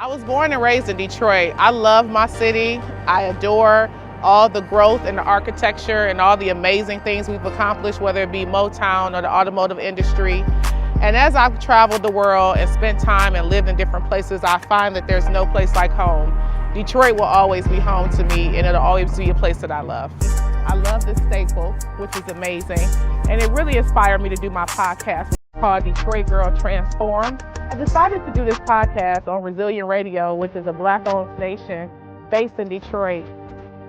I was born and raised in Detroit. I love my city. I adore all the growth and the architecture and all the amazing things we've accomplished, whether it be Motown or the automotive industry. And as I've traveled the world and spent time and lived in different places, I find that there's no place like home. Detroit will always be home to me, and it'll always be a place that I love. I love this staple, which is amazing. And it really inspired me to do my podcast called Detroit Girl Transform. I decided to do this podcast on Resilient Radio, which is a Black-owned station based in Detroit.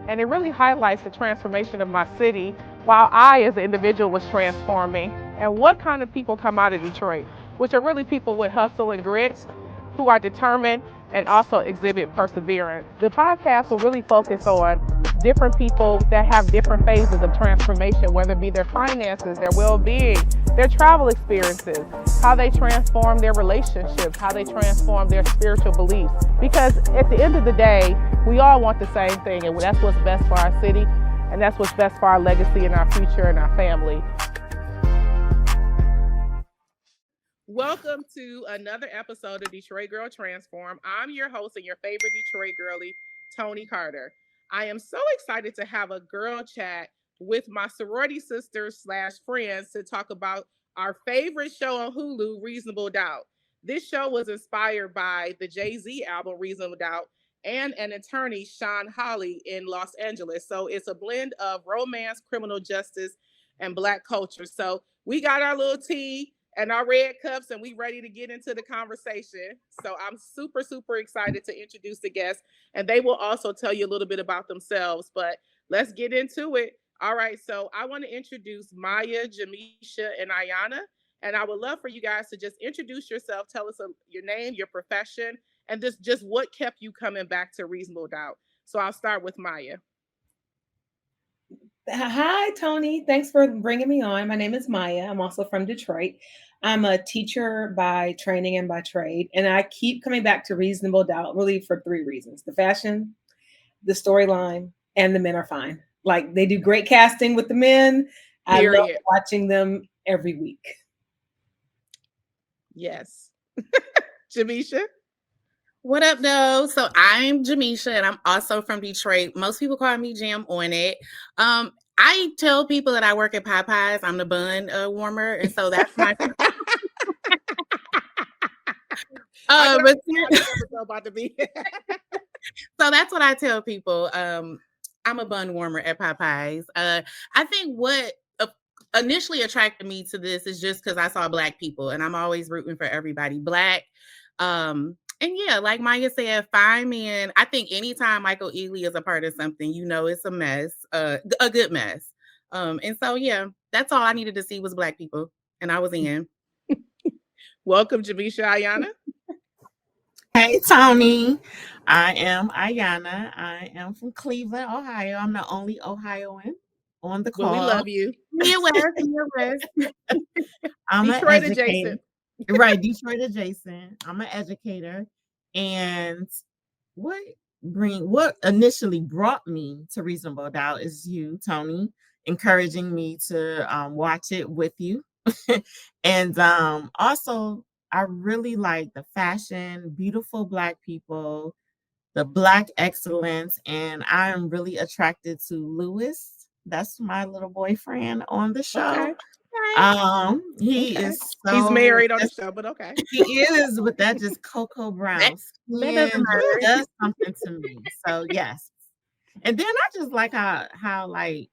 And it really highlights the transformation of my city while I, as an individual, was transforming. And what kind of people come out of Detroit, which are really people with hustle and grit, who are determined and also exhibit perseverance. The podcast will really focus on different people that have different phases of transformation, whether it be their finances, their well-being, their travel experiences, how they transform their relationships, how they transform their spiritual beliefs. Because at the end of the day, we all want the same thing, and that's what's best for our city, and that's what's best for our legacy and our future and our family. Welcome to another episode of Detroit Girl Transform. I'm your host and your favorite Detroit girlie, Tony Carter. I am so excited to have a girl chat with my sorority sisters / friends to talk about our favorite show on Hulu, Reasonable Doubt. This show was inspired by the Jay-Z album, Reasonable Doubt, and an attorney, Sean Hawley, in Los Angeles. So it's a blend of romance, criminal justice, and Black culture. So we got our little tea and our red cups, and we ready to get into the conversation. So I'm super, super excited to introduce the guests, and they will also tell you a little bit about themselves, but let's get into it. All right, so I want to introduce Miah, Jamishia, and Aiyana, and I would love for you guys to just introduce yourself, tell us your name, your profession, and just what kept you coming back to Reasonable Doubt. So I'll start with Miah. Hi, Tony. Thanks for bringing me on. My name is Miah. I'm also from Detroit. I'm a teacher by training and by trade, and I keep coming back to Reasonable Doubt really for 3 reasons: the fashion, the storyline, and the men are fine. Like, they do great casting with the men. Period. I love watching them every week. Yes. Jamishia? What up, though? So I'm Jamishia, and I'm also from Detroit. Most people call me Jam on it. I tell people that I work at Popeyes. I'm the bun warmer, and so that's my. But about to be. So that's what I tell people. I'm a bun warmer at Popeyes. I think what initially attracted me to this is just because I saw Black people, and I'm always rooting for everybody Black. And yeah, like Miah said, fine men. I think anytime Michael Ealy is a part of something, you know it's a mess, a good mess. And so, yeah, that's all I needed to see was Black people, and I was in. Welcome, Jamishia. Aiyana. Hey, Tony. I am Aiyana. I am from Cleveland, Ohio. I'm the only Ohioan on the call. Well, we love you. Midwest. I'm Detroit an educator. adjacent. Right, Detroit adjacent. I'm an educator. And what initially brought me to Reasonable Doubt is you, Tony, encouraging me to watch it with you. And also, I really like the fashion, beautiful Black people, the Black excellence, and I am really attracted to Lewis. That's my little boyfriend on the show. He is so, he's married on the show, but okay. He is, with that just cocoa brown skin does something to me. So yes. And then I just like how like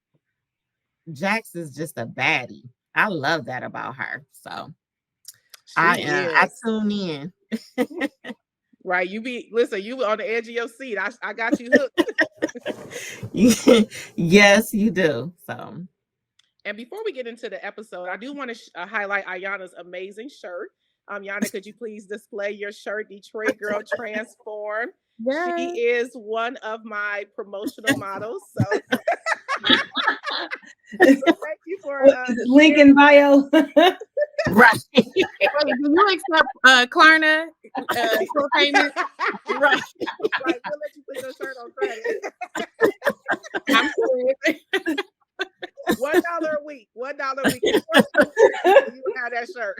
Jax is just a baddie. I love that about her. So I tune in. Right. You on the edge of your seat. I got you hooked. Yes, you do. So. And before we get into the episode, I do want to highlight Aiyana's amazing shirt. Aiyana, could you please display your shirt, Detroit Girl Transform? Yes. She is one of my promotional models. So thank you for link in bio. Right. Do you accept Klarna payment? Right. We'll let you put your shirt on credit. I'm serious. $1 a week. $1 a week. You have that shirt.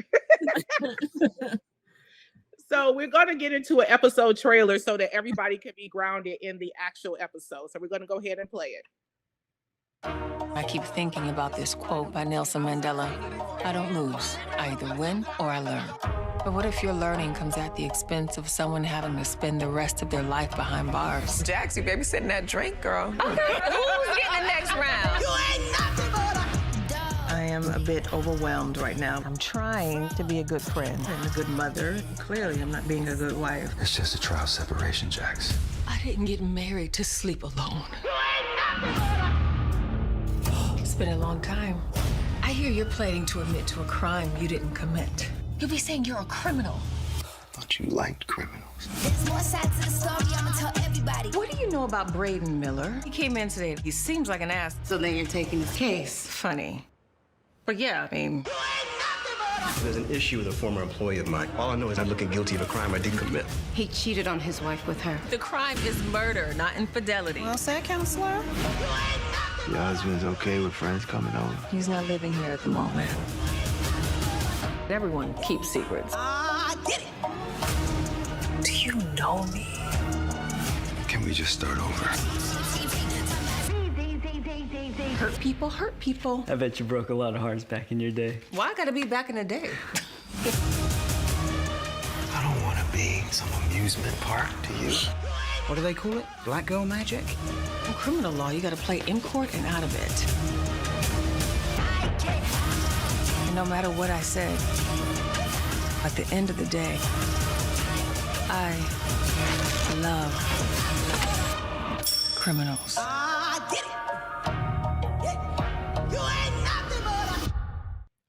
So we're going to get into an episode trailer so that everybody can be grounded in the actual episode. So we're going to go ahead and play it. I keep thinking about this quote by Nelson Mandela. I don't lose. I either win or I learn. But what if your learning comes at the expense of someone having to spend the rest of their life behind bars? Jax, you babysitting that drink, girl. Okay, who's getting the next round? I am a bit overwhelmed right now. I'm trying to be a good friend. I'm a good mother. Clearly, I'm not being a good wife. It's just a trial separation, Jax. I didn't get married to sleep alone. It's been a long time. I hear you're planning to admit to a crime you didn't commit. You'll be saying you're a criminal. I thought you liked criminals. There's more sides to the story, I'ma tell everybody. What do you know about Braden Miller? He came in today. He seems like an ass. So then you're taking his case. Funny. But yeah, I mean, There's an issue with a former employee of mine. All I know is I'm looking guilty of a crime I didn't commit. He cheated on his wife with her. the crime is murder, not infidelity. Well said, counselor. Your husband's okay with friends coming over? He's not living here at the moment. Everyone keeps secrets. Do you know me? Can we just start over? Hurt people hurt people. I bet you broke a lot of hearts back in your day. Why I gotta be back in the day? I don't want to be some amusement park to you. What do they call it? Black girl magic? In criminal law, you gotta play in court and out of it. And no matter what I said, at the end of the day, I love criminals.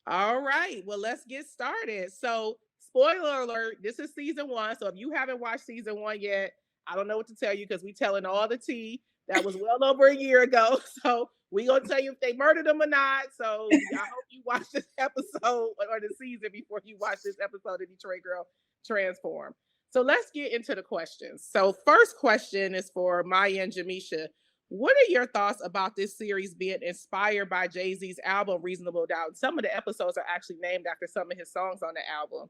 All right. Well, let's get started. So, spoiler alert, this is season 1. So, if you haven't watched season 1 yet, I don't know what to tell you because we telling all the tea. That was well over a year ago. So, we going to tell you if they murdered them or not. So, I hope you watch this episode or the season before you watch this episode of Detroit Girl Transform. So, let's get into the questions. So, first question is for Miah and Jamishia. What are your thoughts about this series being inspired by Jay-Z's album, Reasonable Doubt? Some of the episodes are actually named after some of his songs on the album.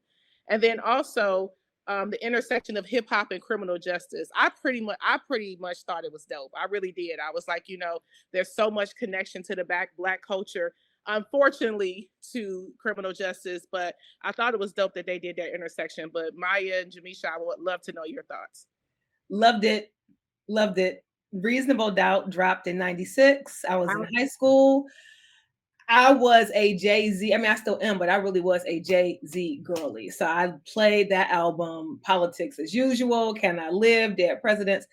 And then also the intersection of hip hop and criminal justice. I pretty much thought it was dope. I really did. I was like, there's so much connection to the black culture, unfortunately, to criminal justice. But I thought it was dope that they did that intersection. But Miah and Jamishia, I would love to know your thoughts. Loved it. Reasonable Doubt dropped in 96. I was in high school. I was a Jay-Z, I still am, but I really was a Jay-Z girly. So I played that album, Politics as Usual, Can I Live, Dead Presidents.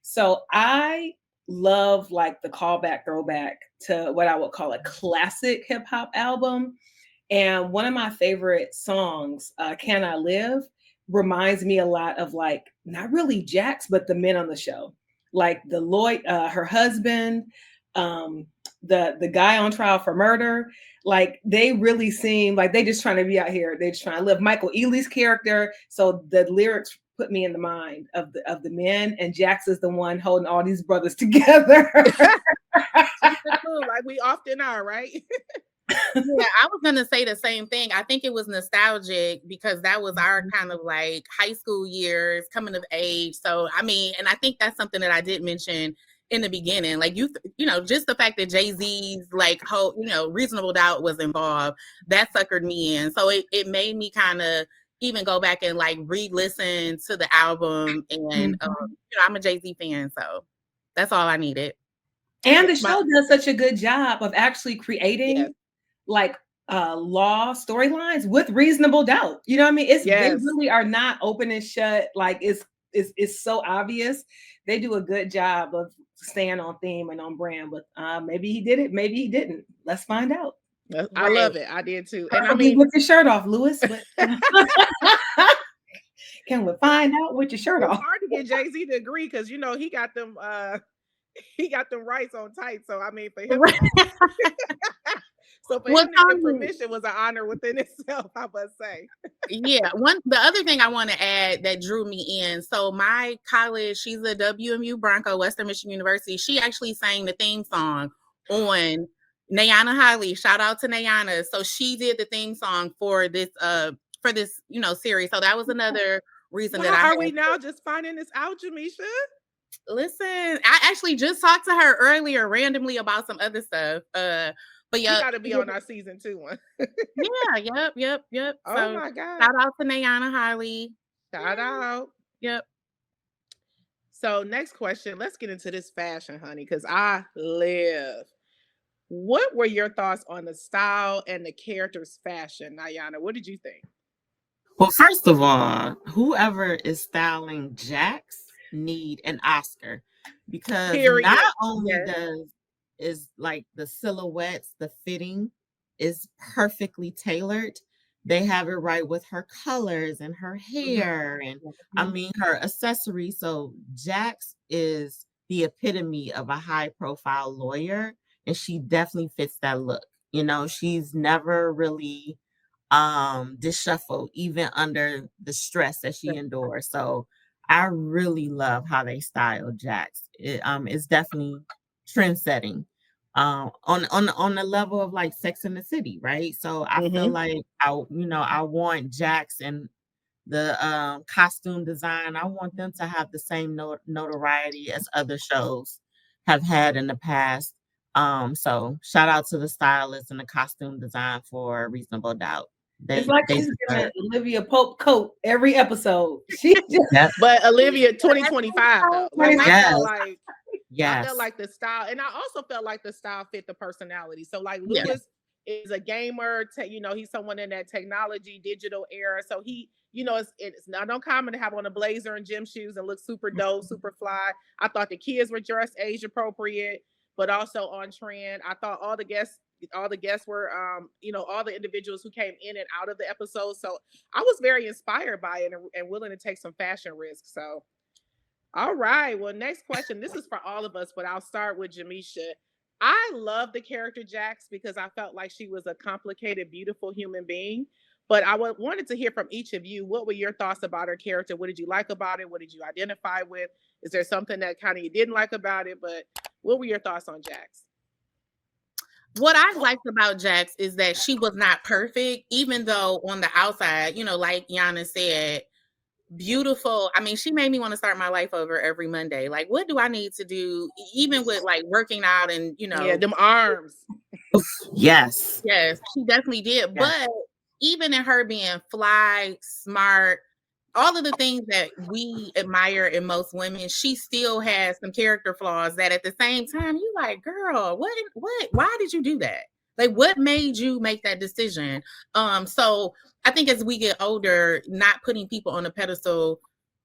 So I love like the callback, throwback to what I would call a classic hip hop album. And one of my favorite songs, Can I Live, reminds me a lot of like, not really Jax, but the men on the show. Like the Lloyd, her husband, the guy on trial for murder, like they really seem like they just trying to be out here. They just trying to live. Michael Ealy's character. So the lyrics put me in the mind of the men, and Jax is the one holding all these brothers together. Like we often are, right? Yeah, I was gonna say the same thing. I think it was nostalgic because that was our kind of like high school years, coming of age. So and I think that's something that I did mention in the beginning. Like just the fact that Jay-Z's like whole, Reasonable Doubt was involved, that suckered me in. So it made me kind of even go back and like re-listen to the album. And I'm a Jay-Z fan, so that's all I needed. And the show does such a good job of actually creating like law storylines with reasonable doubt. You know what I mean? They really are not open and shut. Like it's so obvious. They do a good job of staying on theme and on brand. But maybe he did it, maybe he didn't. Let's find out. I love it. I did too. And with your shirt off, Lewis. But can we find out with your shirt off? It's hard to get Jay-Z to agree because he got them rights on tight. So for him. So for him to get permission was an honor within itself, I must say. Yeah. The other thing I want to add that drew me in. So my college, she's a WMU Bronco, Western Michigan University. She actually sang the theme song on Aiyana Holly. Shout out to Aiyana. So she did the theme song for this series. So that was another reason Why that I are we now just finding this out, Jamishia? listen. I actually just talked to her earlier randomly about some other stuff. But You yeah, got to be on our season 2 one. yeah, yep. Oh So my God. shout out to Nayana Harley. Shout out. Yep. So next question, let's get into this fashion, honey, because I live. What were your thoughts on the style and the character's fashion, Aiyana? What did you think? Well, first of all, whoever is styling Jax need an Oscar because Period. not only Yes. is like the silhouettes, the fitting is perfectly tailored. They have it right with her colors and her hair and I mean her accessories. So Jax is the epitome of a high profile lawyer and she definitely fits that look. You know, she's never really disheveled even under the stress that she endures. So I really love how they style Jax. It's definitely trend setting. On the level of like Sex in the City, right? So I feel like I want Jax and the costume design. I want them to have the same notoriety as other shows have had in the past. So shout out to the stylist and the costume design for Reasonable Doubt. It's like she's giving Olivia Pope coat every episode. She just But Olivia 2025 though. Like I felt like yes. I felt like the style, and I also felt like the style fit the personality. So like Yeah. Lewis is a gamer, he's someone in that technology, digital era. So he, it's not uncommon to have on a blazer and gym shoes and look super dope, super fly. I thought the kids were dressed age appropriate, but also on trend. I thought all the guests were all the individuals who came in and out of the episode. So I was very inspired by it and willing to take some fashion risks. So all right. Well, next question. This is for all of us, but I'll start with Jamishia. I love the character Jax because I felt like she was a complicated, beautiful human being. But I wanted to hear from each of you. What were your thoughts about her character? What did you like about it? What did you identify with? Is there something that kind of you didn't like about it? But what were your thoughts on Jax? What I liked about Jax is that she was not perfect, even though on the outside, like Yana said, beautiful. I mean, she made me want to start my life over every Monday. Like, what do I need to do? Even with like working out and yeah, them arms. Yes. Yes, she definitely did. Yes. But even in her being fly, smart, all of the things that we admire in most women, she still has some character flaws that at the same time, you like, girl, why did you do that? Like, what made you make that decision? So I think as we get older, not putting people on a pedestal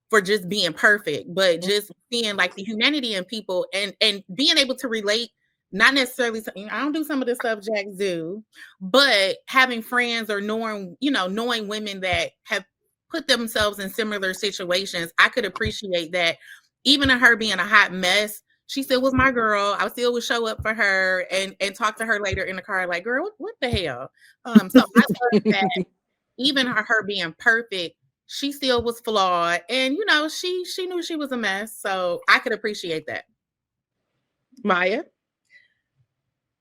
for just being perfect, but just seeing like the humanity in people and being able to relate. Not necessarily, I don't do some of the stuff Jax do, but having friends or knowing women that have put themselves in similar situations, I could appreciate that. Even in her being a hot mess, she still was my girl. I still would show up for her and talk to her later in the car, like, girl, what the hell? So I love that even her being perfect, she still was flawed. And she knew she was a mess. So I could appreciate that. Miah?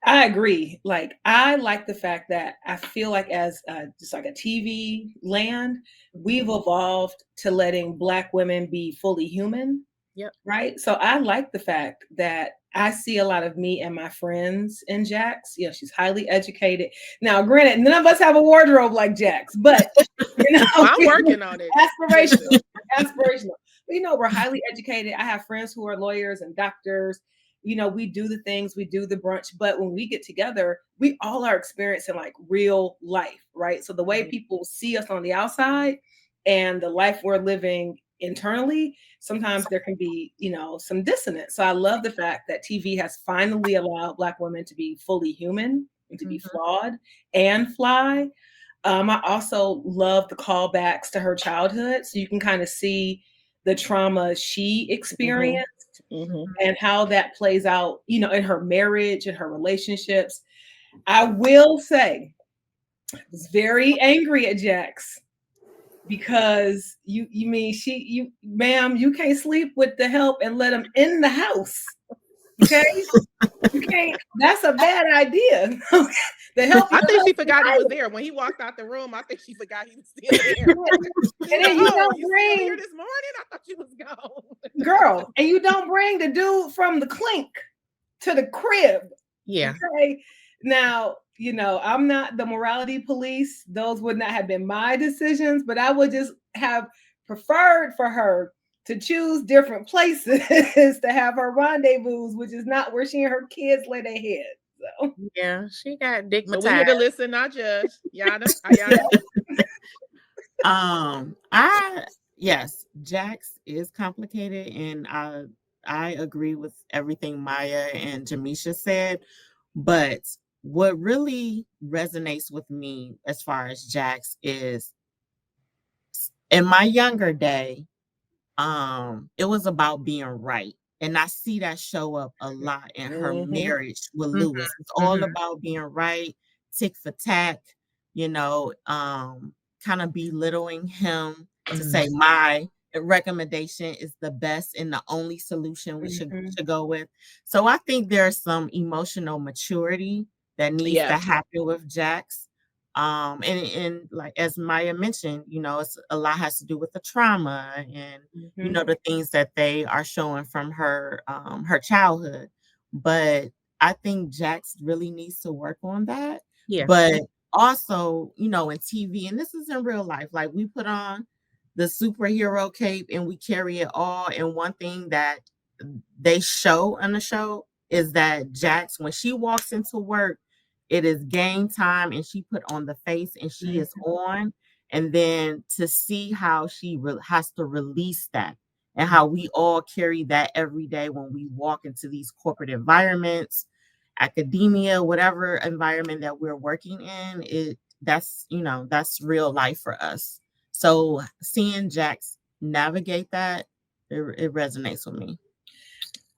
I agree. Like, I like the fact that I feel like as just like a TV land, we've evolved to letting Black women be fully human. Yep. Right. So I like the fact that I see a lot of me and my friends in Jax. She's highly educated. Now, granted, none of us have a wardrobe like Jax, but I'm working on it. Aspirational. But, we're highly educated. I have friends who are lawyers and doctors. We do the things, we do the brunch, but when we get together, we all are experiencing like real life, right? So the way people see us on the outside and the life we're living internally, sometimes there can be, some dissonance. So I love the fact that TV has finally allowed Black women to be fully human and to be flawed and fly. I also love the callbacks to her childhood. So you can kind of see the trauma she experienced and how that plays out, in her marriage and her relationships. I will say, I was very angry at Jax because ma'am, you can't sleep with the help and let him in the house. Okay, you can't. That's a bad idea. To help you. I think she forgot he was there when he walked out the room. I think she forgot he was still there. And then you don't you bring still here this morning. I thought you was gone, girl, and you don't bring the dude from the clink to the crib. Yeah. Okay. Now, I'm not the morality police. Those would not have been my decisions, but I would just have preferred for her to choose different places to have her rendezvous, which is not where she and her kids lay their heads. So Yeah, she got digmatized. So we here to listen, not judge. Aiyana. Yes, Jax is complicated, and I agree with everything Miah and Jamishia said. But what really resonates with me as far as Jax is, in my younger day, it was about being right. And I see that show up a lot in her marriage with Lewis. It's all about being right, tick for tack, kind of belittling him to say my recommendation is the best and the only solution we should go with. So I think there's some emotional maturity that needs to happen with Jax. And like as Miah mentioned, it's a lot has to do with the trauma and the things that they are showing from her childhood. But I think Jax really needs to work on that. Yeah. But also, in TV, and this is in real life, like we put on the superhero cape and we carry it all. And one thing that they show on the show is that Jax, when she walks into work, it is game time and she put on the face and she is on. And then to see how she has to release that and how we all carry that every day when we walk into these corporate environments, academia, whatever environment that we're working in, that's real life for us. So seeing Jax navigate that, it resonates with me.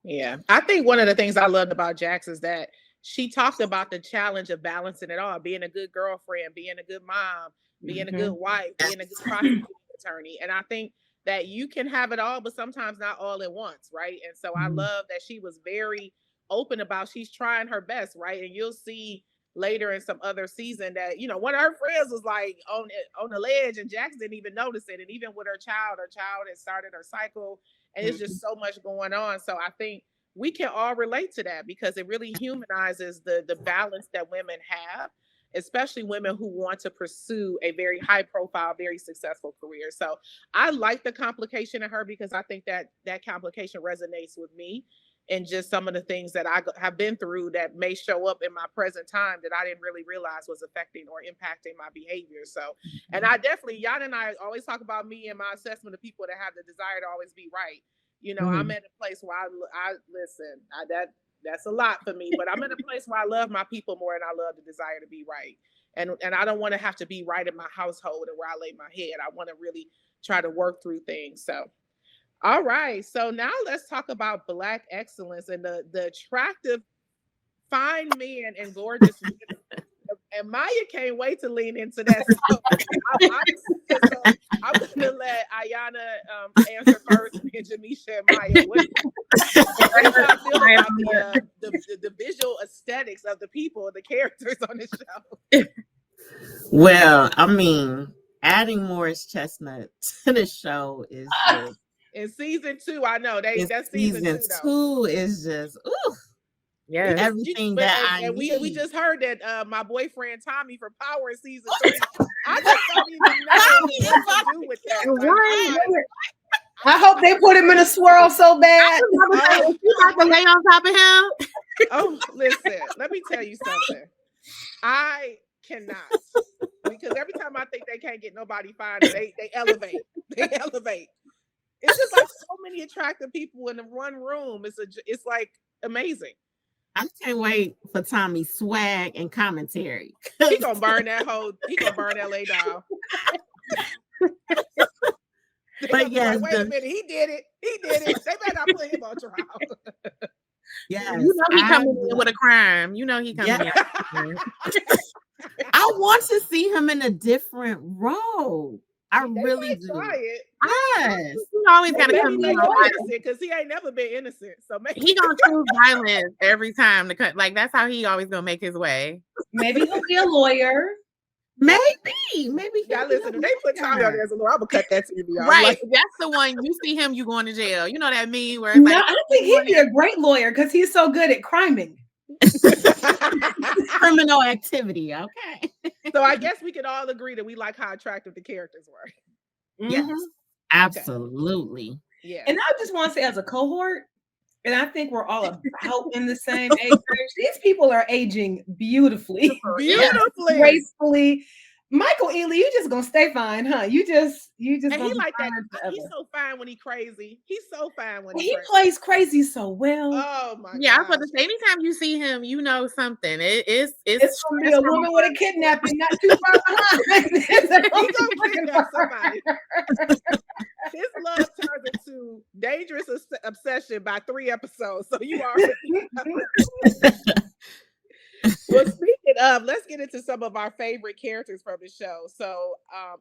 Yeah. I think one of the things I loved about Jax is that she talked about the challenge of balancing it all, being a good girlfriend, being a good mom, being a good wife, being a good prosecuting attorney. And I think that you can have it all, but sometimes not all at once, right? And so I love that she was very open about she's trying her best, right? And you'll see later in some other season that, one of her friends was like on the ledge and Jax didn't even notice it. And even with her child had started her cycle and it's just so much going on. So I think we can all relate to that because it really humanizes the balance that women have, especially women who want to pursue a very high profile, very successful career. So I like the complication of her because I think that complication resonates with me and just some of the things that I have been through that may show up in my present time that I didn't really realize was affecting or impacting my behavior. So, and I definitely, Aiyana and I always talk about me and my assessment of people that have the desire to always be right. I'm at a place where I listen, that's a lot for me, but I'm in a place where I love my people more and I love the desire to be right. And I don't want to have to be right in my household and where I lay my head. I want to really try to work through things. So, all right. So now let's talk about Black excellence and the attractive, fine men and gorgeous women. And Miah can't wait to lean into that. So I'm going to let Aiyana answer first, and Jamishia and Miah. What do y'all feel about the visual aesthetics of the people, the characters on this show? Well, I mean, adding Morris Chestnut to the show is just... In season 2, I know that's season 2 2 is just yeah, everything we just heard that my boyfriend Tommy from Power in season 3. I just don't even know what to do with that. I hope they put him in a swirl so bad. You about to lay on top of him? Oh, listen, let me tell you something. I cannot, because every time I think they can't get nobody fired, they elevate. They elevate. It's just like so many attractive people in the one room. It's like amazing. I can't wait for Tommy's swag and commentary. He gonna burn that LA down. But yes, wait a minute, he did it. They better not put him on trial. Yes, he coming in with a crime. He coming in. I want to see him in a different role. I They really might do. try it. Yes. He always got to Maybe come make in him on innocent because he ain't never been innocent. So maybe he gonna choose violence every time to cut. Like that's how he always gonna make his way. Maybe he'll be a lawyer. Maybe he y'all listen. If they put Tommy on there as a lawyer, I'm gonna cut that TV off. Right. Like, That's the one you see him, you going to jail. You know that meme where it's No, like I think he'd be a great lawyer because he's so good at criming. criminal activity. Okay. So I guess we could all agree that we like how attractive the characters were. Yes. Mhm. Absolutely. Yeah. And I just want to say, as a cohort, and I think we're all about in the same age range. These people are aging beautifully, Beautifully. gracefully. Michael Ealy, you just gonna stay fine, huh? You just And gonna he be like that. fine forever. He's so fine when he crazy. He's so fine when And he he crazy. plays crazy so well. Oh my Yeah, I was god. about to say anytime you see him, you know something. It's gonna be a woman with a kidnapping not too far behind. He gonna kidnap somebody. His love turns into dangerous obsession by 3 episodes. So you already know. Well, speaking of, let's get into some of our favorite characters from the show. So,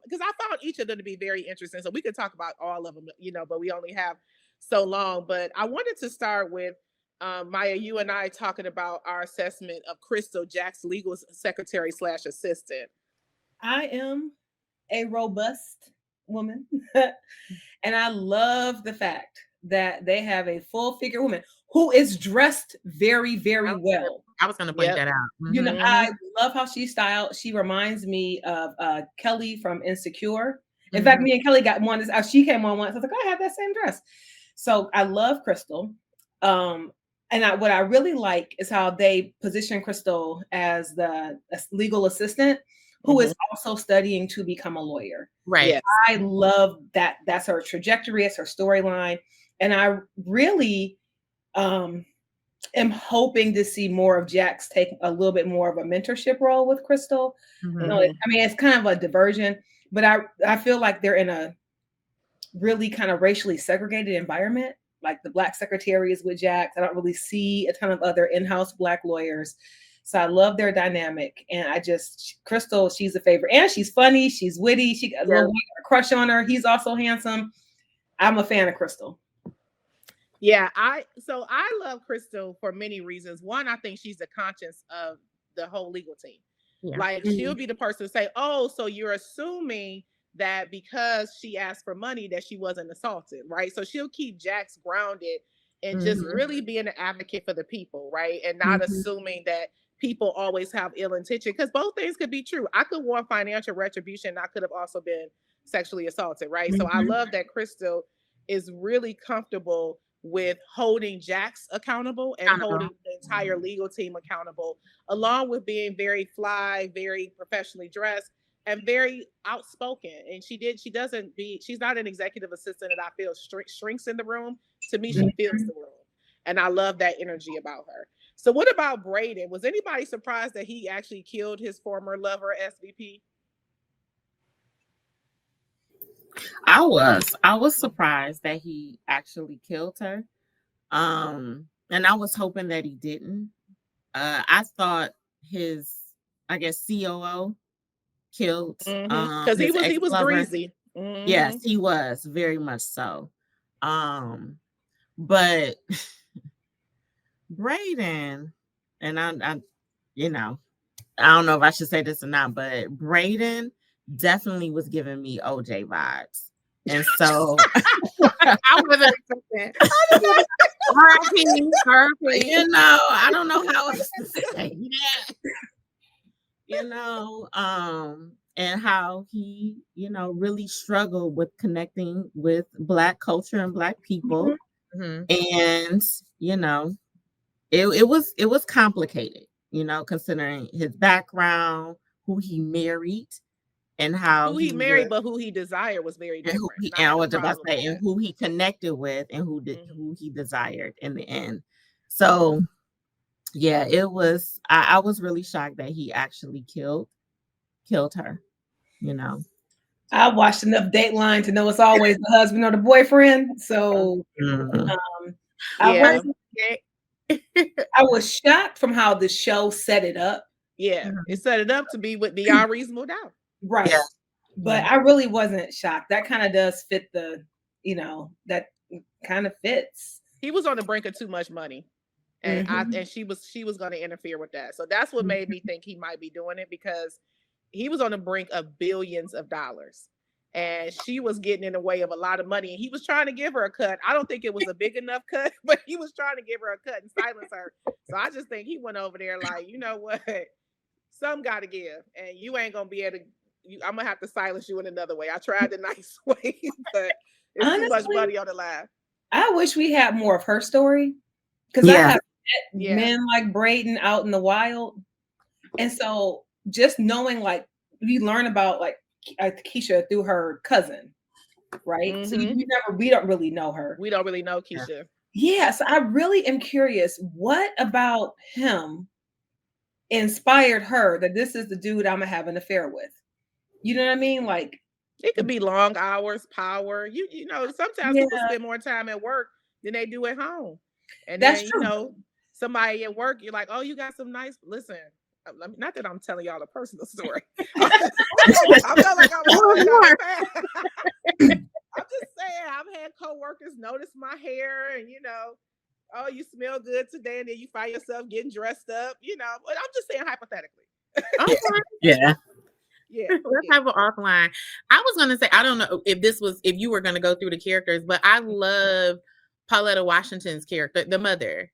because I found each of them to be very interesting, so we could talk about all of them, but we only have so long. But I wanted to start with Miah, you and I talking about our assessment of Crystal, Jack's legal secretary / assistant. I am a robust woman, and I love the fact that they have a full figure woman who is dressed very, very well. I was going to point that out. You know, I love how she's styled. She reminds me of Kelly from Insecure. In fact, me and Kelly got one. She came on once. I was like, I have that same dress. So I love Crystal. And what I really like is how they position Crystal as the legal assistant who is also studying to become a lawyer. Right. Yes. I love that. That's her trajectory. It's her storyline. And I really am hoping to see more of Jax take a little bit more of a mentorship role with Crystal. You know, I mean, it's kind of a diversion, but I feel like they're in a really kind of racially segregated environment. Like the Black secretary is with Jax. I don't really see a ton of other in-house Black lawyers. So I love their dynamic. And Crystal, she's a favorite. And she's funny. She's witty. She got a little crush on her. He's also handsome. I'm a fan of Crystal. Yeah, I love Crystal for many reasons. One, I think she's the conscience of the whole legal team. Yeah. Like she'll be the person to say, "Oh, so you're assuming that because she asked for money that she wasn't assaulted," right? So she'll keep Jax grounded and just really being an advocate for the people, right? And not assuming that people always have ill intention, because both things could be true. I could want financial retribution. I could have also been sexually assaulted, right? So I love that Crystal is really comfortable with holding Jax accountable and holding the entire legal team accountable, along with being very fly, very professionally dressed, and very outspoken. And she's not an executive assistant that I feel shrinks in the room. To me, she fills the room. And I love that energy about her. So what about Brayden? Was anybody surprised that he actually killed his former lover, SVP? I was surprised that he actually killed her. And I was hoping that he didn't. I thought his, I guess, COO killed because he was greasy. Yes, he was very much so. But Brayden, and I you know, I don't know if I should say this or not, but Brayden definitely was giving me OJ vibes. And so I wasn't expecting. You know, I don't know how else to say that. You know, and how he, really struggled with connecting with Black culture and Black people. And, it was complicated, considering his background, who he married, and how who he married, but who he desired was very different. And who he connected with, and who he desired in the end. So, yeah, it was. I was really shocked that he actually killed her. I watched enough Dateline to know it's always the husband or the boyfriend. So, I was shocked from how the show set it up. Yeah, it set it up to be with Beyond Reasonable Doubt. Right. But I really wasn't shocked. That kind of does fit the, that kind of fits. He was on the brink of too much money. And Mhm. she was going to interfere with that. So that's what made me think he might be doing it, because he was on the brink of billions of dollars. And she was getting in the way of a lot of money. And he was trying to give her a cut. I don't think it was a big enough cut, but he was trying to give her a cut and silence her. So I just think he went over there like, you know what? Some got to give. And you ain't going to be able to, I'm going to have to silence you in another way. I tried the nice way, but it's Honestly, too much money on the line. I wish we had more of her story, because I have met men like Braden out in the wild. And so just knowing, like, we learn about like Keisha through her cousin, right? So we don't really know her. We don't really know Keisha. Yes, I really am curious. What about him inspired her that this is the dude I'm gonna have an affair with? You know what I mean? Like, it could be long hours, power. You know, sometimes people spend more time at work than they do at home. And that's then, true. you know, somebody at work, you're like, oh, you got some nice, listen, not that I'm telling y'all a personal story. I feel like I'm telling y'all I'm just saying, I've had coworkers notice my hair and, you know, oh, you smell good today, and then you find yourself getting dressed up, you know. But I'm just saying hypothetically. Yeah. Yeah. Let's have an offline. I was gonna say, I don't know if you were gonna go through the characters, but I love Pauletta Washington's character, the mother.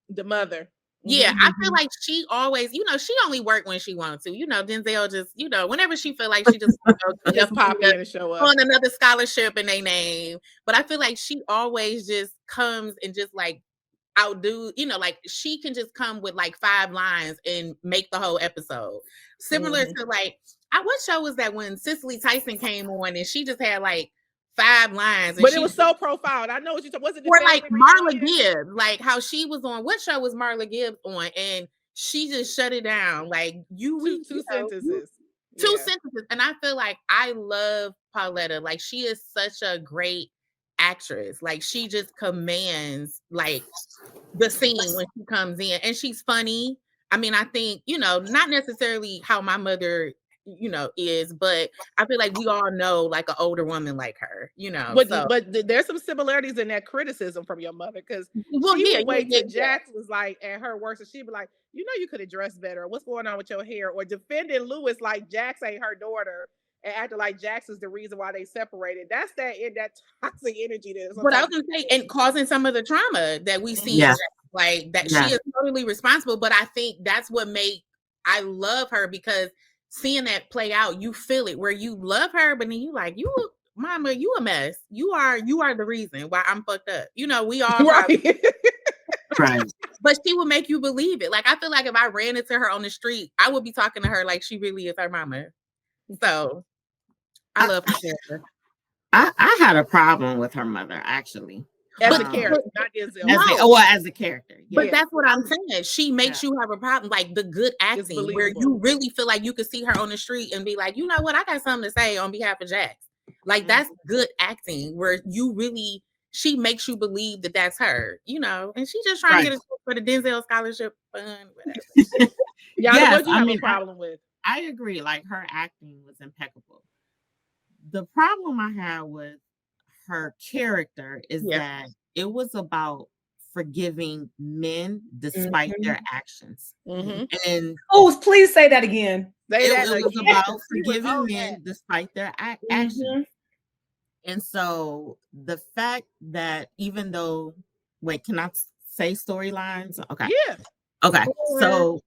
Yeah, I feel like she always, you know, she only worked when she wanted to. You know, Denzel just, you know, whenever she feel like she just just pop in and show up on another scholarship in their name. But I feel like she always just comes and just like outdo, you know, like she can just come with like 5 lines and make the whole episode. Similar to like, what show was that when Cicely Tyson came on and she just had like 5 lines, and but it was so profound. I know what you talking. Was it or like Marla Gibbs, like how she was on? What show was Marla Gibbs on? And she just shut it down. Like two sentences. Two sentences. And I feel like I love Pauletta. Like she is such a great actress. Like she just commands like the scene when she comes in, and she's funny. I mean, I think, you know, not necessarily how my mother, you know, is, but I feel like we all know like an older woman like her, you know. But there's some similarities in that criticism from your mother, because she would wait till Jax was like at her worst, and she'd be like, you know, you could have dressed better. What's going on with your hair? Or defending Lewis like Jax ain't her daughter, and acting like Jax is the reason why they separated. That's that toxic energy. But I was gonna say, and causing some of the trauma that we see, like that she is totally responsible. But I think that's what I love her, because seeing that play out, you feel it where you love her, but then you like, mama, you a mess. You are the reason why I'm fucked up. You know, we all right. Right. But she will make you believe it. Like I feel like if I ran into her on the street, I would be talking to her like she really is her mama. So I love her. I had a problem with her mother, actually. As a character, not Denzel. As a character. Yeah. But that's what I'm saying. She makes you have a problem, like the good acting, where you really feel like you could see her on the street and be like, you know what, I got something to say on behalf of Jax. Like that's good acting, where you really, she makes you believe that that's her, you know, and she's just trying to get a for the Denzel scholarship fund, whatever. What do you have a problem with? I agree. Like her acting was impeccable. The problem I had with her character is that it was about forgiving men despite their actions. And please say that again. It was about forgiving men despite their actions. And so the fact that even though, wait, can I say storylines? Okay. Yeah. Okay. So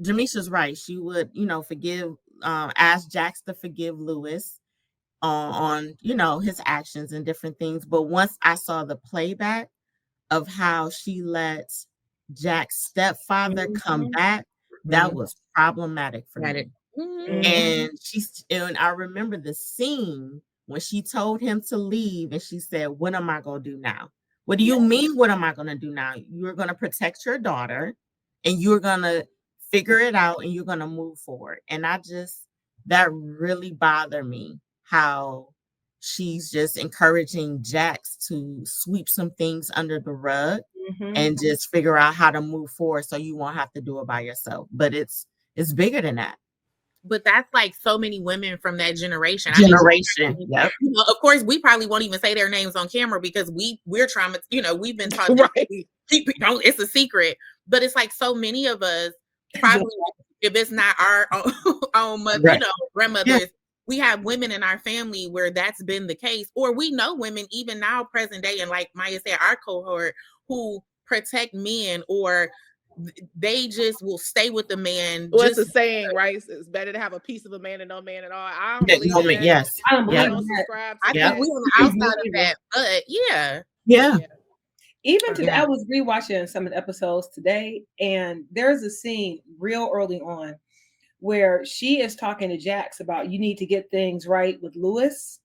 Jamisha's right. She would, you know, ask Jax to forgive Lewis on, you know, his actions and different things. But once I saw the playback of how she let Jack's stepfather come back, that was problematic for me. And I remember the scene when she told him to leave and she said, what am I going to do now? What do you mean, what am I going to do now? You're going to protect your daughter and you're going to figure it out and you're going to move forward. And that really bothered me, how she's just encouraging Jax to sweep some things under the rug and just figure out how to move forward so you won't have to do it by yourself. But it's bigger than that. but that's like so many women from that generation. Yep. You know, of course, we probably won't even say their names on camera because we're traumatized. You know, we've been taught don't. It's a secret, but it's like so many of us probably, if it's not our own mother, you know, grandmothers, we have women in our family where that's been the case, or we know women even now, present day, and like Miah said, our cohort who protect men, or they just will stay with the man. Well, it's a saying, right? It's better to have a piece of a man than no man at all. I don't believe that. Yes. I don't believe I don't that. subscribe to I that. think we on the outside of that, but yeah. Even today, I was rewatching some of the episodes today, and there's a scene real early on where she is talking to Jax about you need to get things right with Lewis.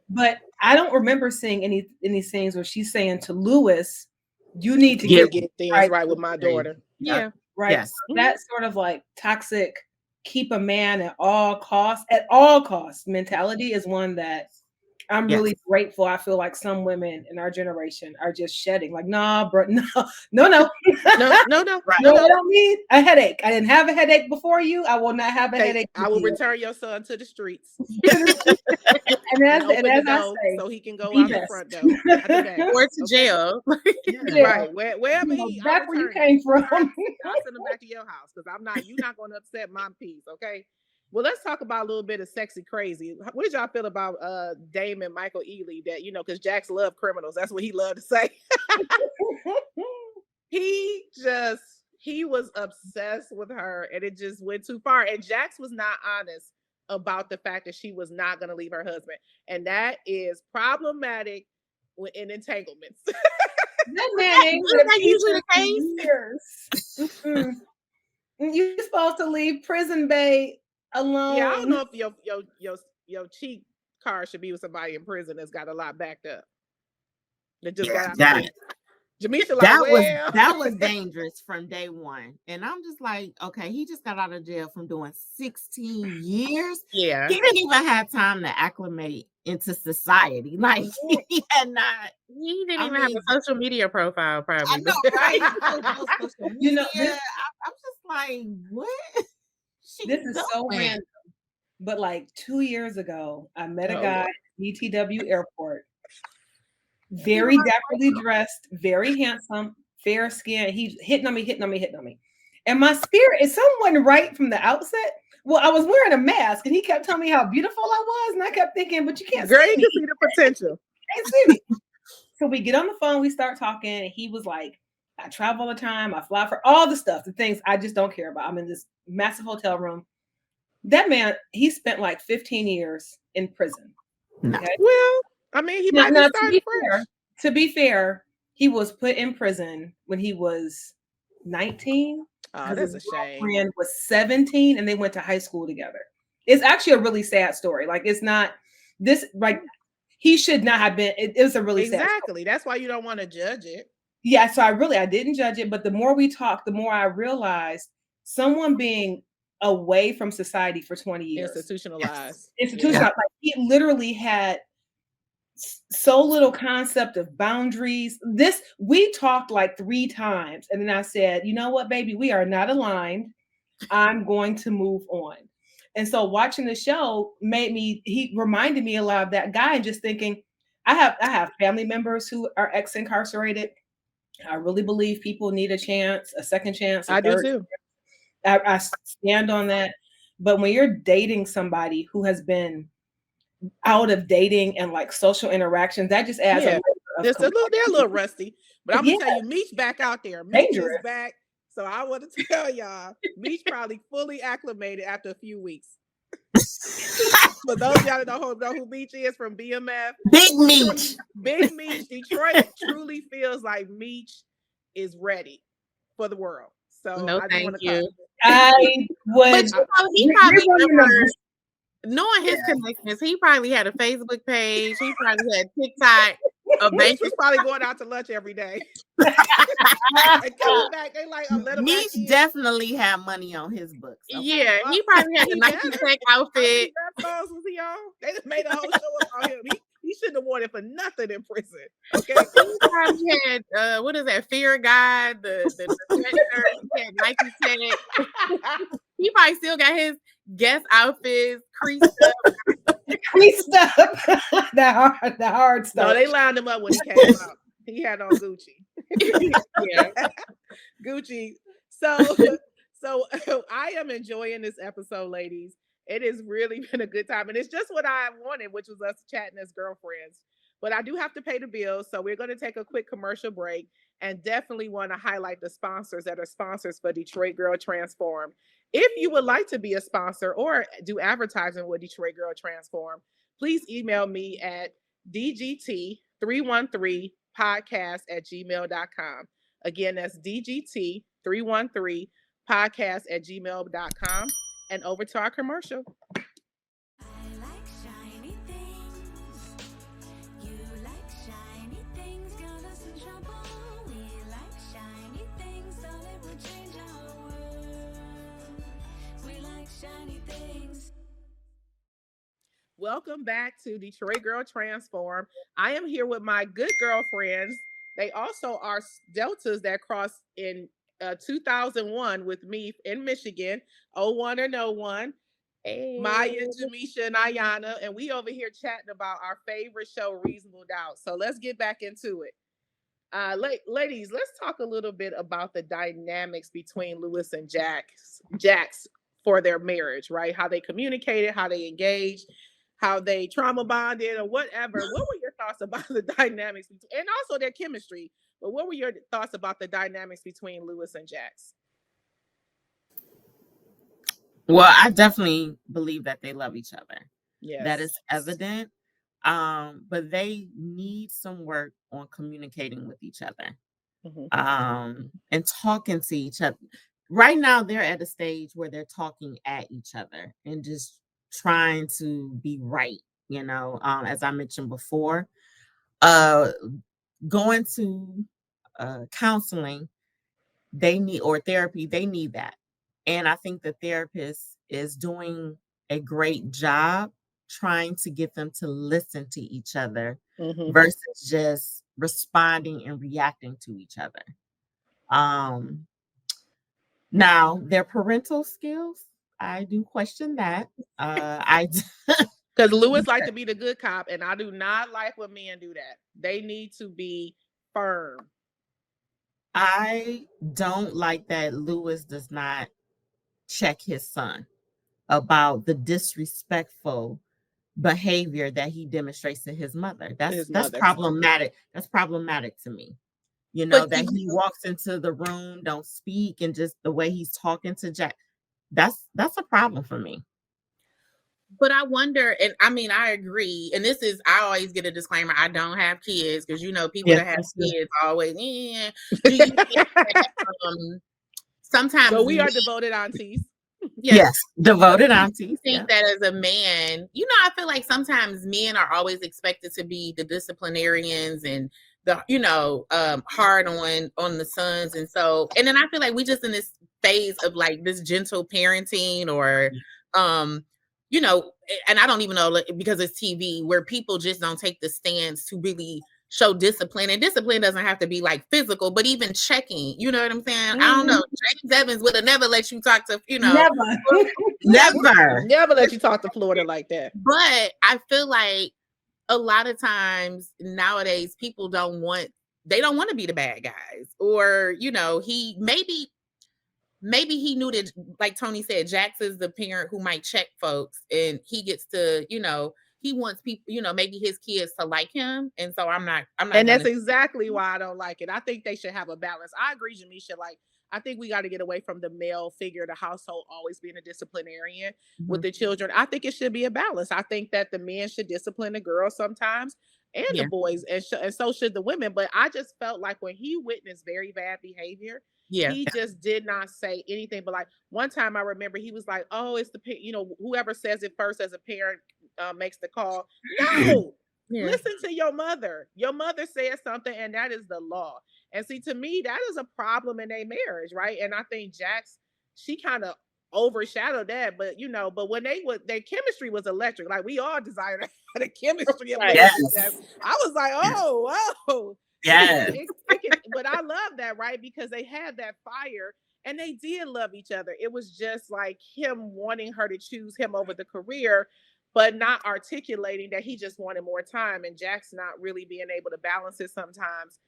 But I don't remember seeing any scenes where she's saying to Lewis, you need to get things right with my daughter. Yeah. Right. Yes. So that sort of like toxic, keep a man at all costs mentality is one that I'm really grateful. I feel like some women in our generation are just shedding. Like, nah, bro, no. No. I don't need a headache. I didn't have a headache before you. I will not have a headache. I will return your son to the streets. and as I say, so he can go out the front door, out the back. Or to jail. Right, wherever back where you came from. I'll send him back to your house because you're not going to upset my peace, okay? Well, let's talk about a little bit of sexy crazy. What did y'all feel about Damon Michael Ealy? That, you know, because Jax loved criminals. That's what he loved to say. He was obsessed with her, and it just went too far. And Jax was not honest about the fact that she was not going to leave her husband, and that is problematic in entanglements. That man ain't usually the case. You're supposed to leave prison bay alone. Yeah, I don't know if your cheat card should be with somebody in prison that's got a lot backed up. That just got out. Jamishia, like, that was dangerous from day one. And I'm just like, okay, he just got out of jail from doing 16 years. Yeah. He didn't even have time to acclimate into society. Like, he didn't even have a social media profile, probably. I know, right? You know, I'm just like, what? This is so random. But like 2 years ago, I met a guy at DTW airport. Very dapperly dressed, very handsome, fair skin. He's hitting on me. And my spirit is someone right from the outset. Well, I was wearing a mask and he kept telling me how beautiful I was. And I kept thinking, but you can't see the potential. Can't see me. So we get on the phone, we start talking, and he was like, I travel all the time, I fly for all the stuff, the things I just don't care about. I'm in this massive hotel room. That man, he spent like 15 years in prison. Okay? Well, I mean, he might be starting fresh. To be fair, he was put in prison when he was 19. Oh, that's a shame. Friend was 17, and they went to high school together. It's actually a really sad story. Like, it's not this. Like, he should not have been. It was a really sad story. Exactly. That's why you don't want to judge it. Yeah. So I didn't judge it, but the more we talked, the more I realized someone being away from society for 20 years, institutionalized. Like, he literally had so little concept of boundaries. We talked like 3 times, and then I said, you know what, baby, we are not aligned. I'm going to move on. And so watching the show he reminded me a lot of that guy, and just thinking, I have family members who are ex-incarcerated. I really believe people need a chance, a second chance. I do too. I stand on that. But when you're dating somebody who has been out of dating and like social interactions, that just adds they're a little rusty. But I'm gonna tell you, Meech back out there. Meech is back. So I want to tell y'all, Meech probably fully acclimated after a few weeks. For those of y'all that don't know who Meech is from BMF, Big Meech, Detroit truly feels like Meech is ready for the world. So no, thank you. I would. But he probably knowing his connections, he probably had a Facebook page. He probably had TikTok. Meech was probably going out to lunch every day. And coming back, they like, Meech definitely had money on his books. Okay? Yeah, he probably had a Nike Tech outfit. Was he on? They just made a whole show about him. He shouldn't have worn it for nothing in prison. Okay. He probably had what is that? Fear of God, the he had Nike Tech. He probably still got his guest outfits, creased up. Creased up. the hard stuff. No, they lined him up when he came out. He had on Gucci. Yeah. Gucci. So I am enjoying this episode, ladies. It has really been a good time. And it's just what I wanted, which was us chatting as girlfriends. But I do have to pay the bills. So we're going to take a quick commercial break and definitely want to highlight the sponsors that are sponsors for Detroit Girl Transform. If you would like to be a sponsor or do advertising with Detroit Girl Transform, please email me at dgt313podcast@gmail.com. Again, that's dgt313podcast@gmail.com. And over to our commercial. Welcome back to Detroit Girl Transform. I am here with my good girlfriends. They also are Deltas that crossed in 2001 with me in Michigan, 01 and 01. Hey. Miah, Jamishia, and Aiyana. And we over here chatting about our favorite show, Reasonable Doubt. So let's get back into it. Ladies, let's talk a little bit about the dynamics between Lewis and Jax for their marriage, right? How they communicated, how they engaged, how they trauma bonded or whatever. What were your thoughts about the dynamics and also their chemistry? But what were your thoughts about the dynamics between Lewis and Jax? Well, I definitely believe that they love each other. Yes. That is evident. But they need some work on communicating with each other. And talking to each other. Right now, they're at a stage where they're talking at each other and just trying to be right, as I mentioned before. Going to counseling, or therapy, they need that. And I think the therapist is doing a great job trying to get them to listen to each other versus just responding and reacting to each other. Now, their parental skills, I do question that. Because Lewis like to be the good cop, and I do not like when men do that. They need to be firm. I don't like that Lewis does not check his son about the disrespectful behavior that he demonstrates to his mother. That's problematic. That's problematic to me. That he walks into the room, don't speak, and just the way he's talking to Jack. That's a problem for me. But I wonder, and I mean, I agree. And I always get a disclaimer. I don't have kids because, people that have kids always, do you think that, sometimes. So we are devoted aunties. Yes, devoted aunties. I think that as a man, I feel like sometimes men are always expected to be the disciplinarians and the, hard on the sons. And then I feel like we just in this phase of like this gentle parenting or, and I don't even know because it's TV where people just don't take the stance to really show discipline. And discipline doesn't have to be like physical, but even checking, you know what I'm saying? I don't know. James Evans would have never let you talk to, never let you talk to Florida like that. But I feel like a lot of times nowadays people don't want to be the bad guys, or, maybe he knew that, like Tony said, Jax is the parent who might check folks and he gets to, he wants people, maybe his kids to like him. And so I'm not. And that's exactly why I don't like it. I think they should have a balance. I agree, Jamishia. Like, I think we got to get away from the male figure of the household always being a disciplinarian with the children. I think it should be a balance. I think that the men should discipline the girls sometimes and the boys, and so should the women. But I just felt like when he witnessed very bad behavior, he just did not say anything. But like one time I remember he was like, oh, it's the, whoever says it first as a parent makes the call. No, listen to your mother. Your mother said something and that is the law. And see, to me, that is a problem in their marriage, right? And I think Jax, she kind of overshadowed that, but but when their chemistry was electric. Like we all desired the chemistry. Yes. I was like, oh, whoa. Yes. But I love that, right? Because they had that fire And they did love each other. It was just like him wanting her to choose him over the career, but not articulating that he just wanted more time, and Jack's not really being able to balance it sometimes.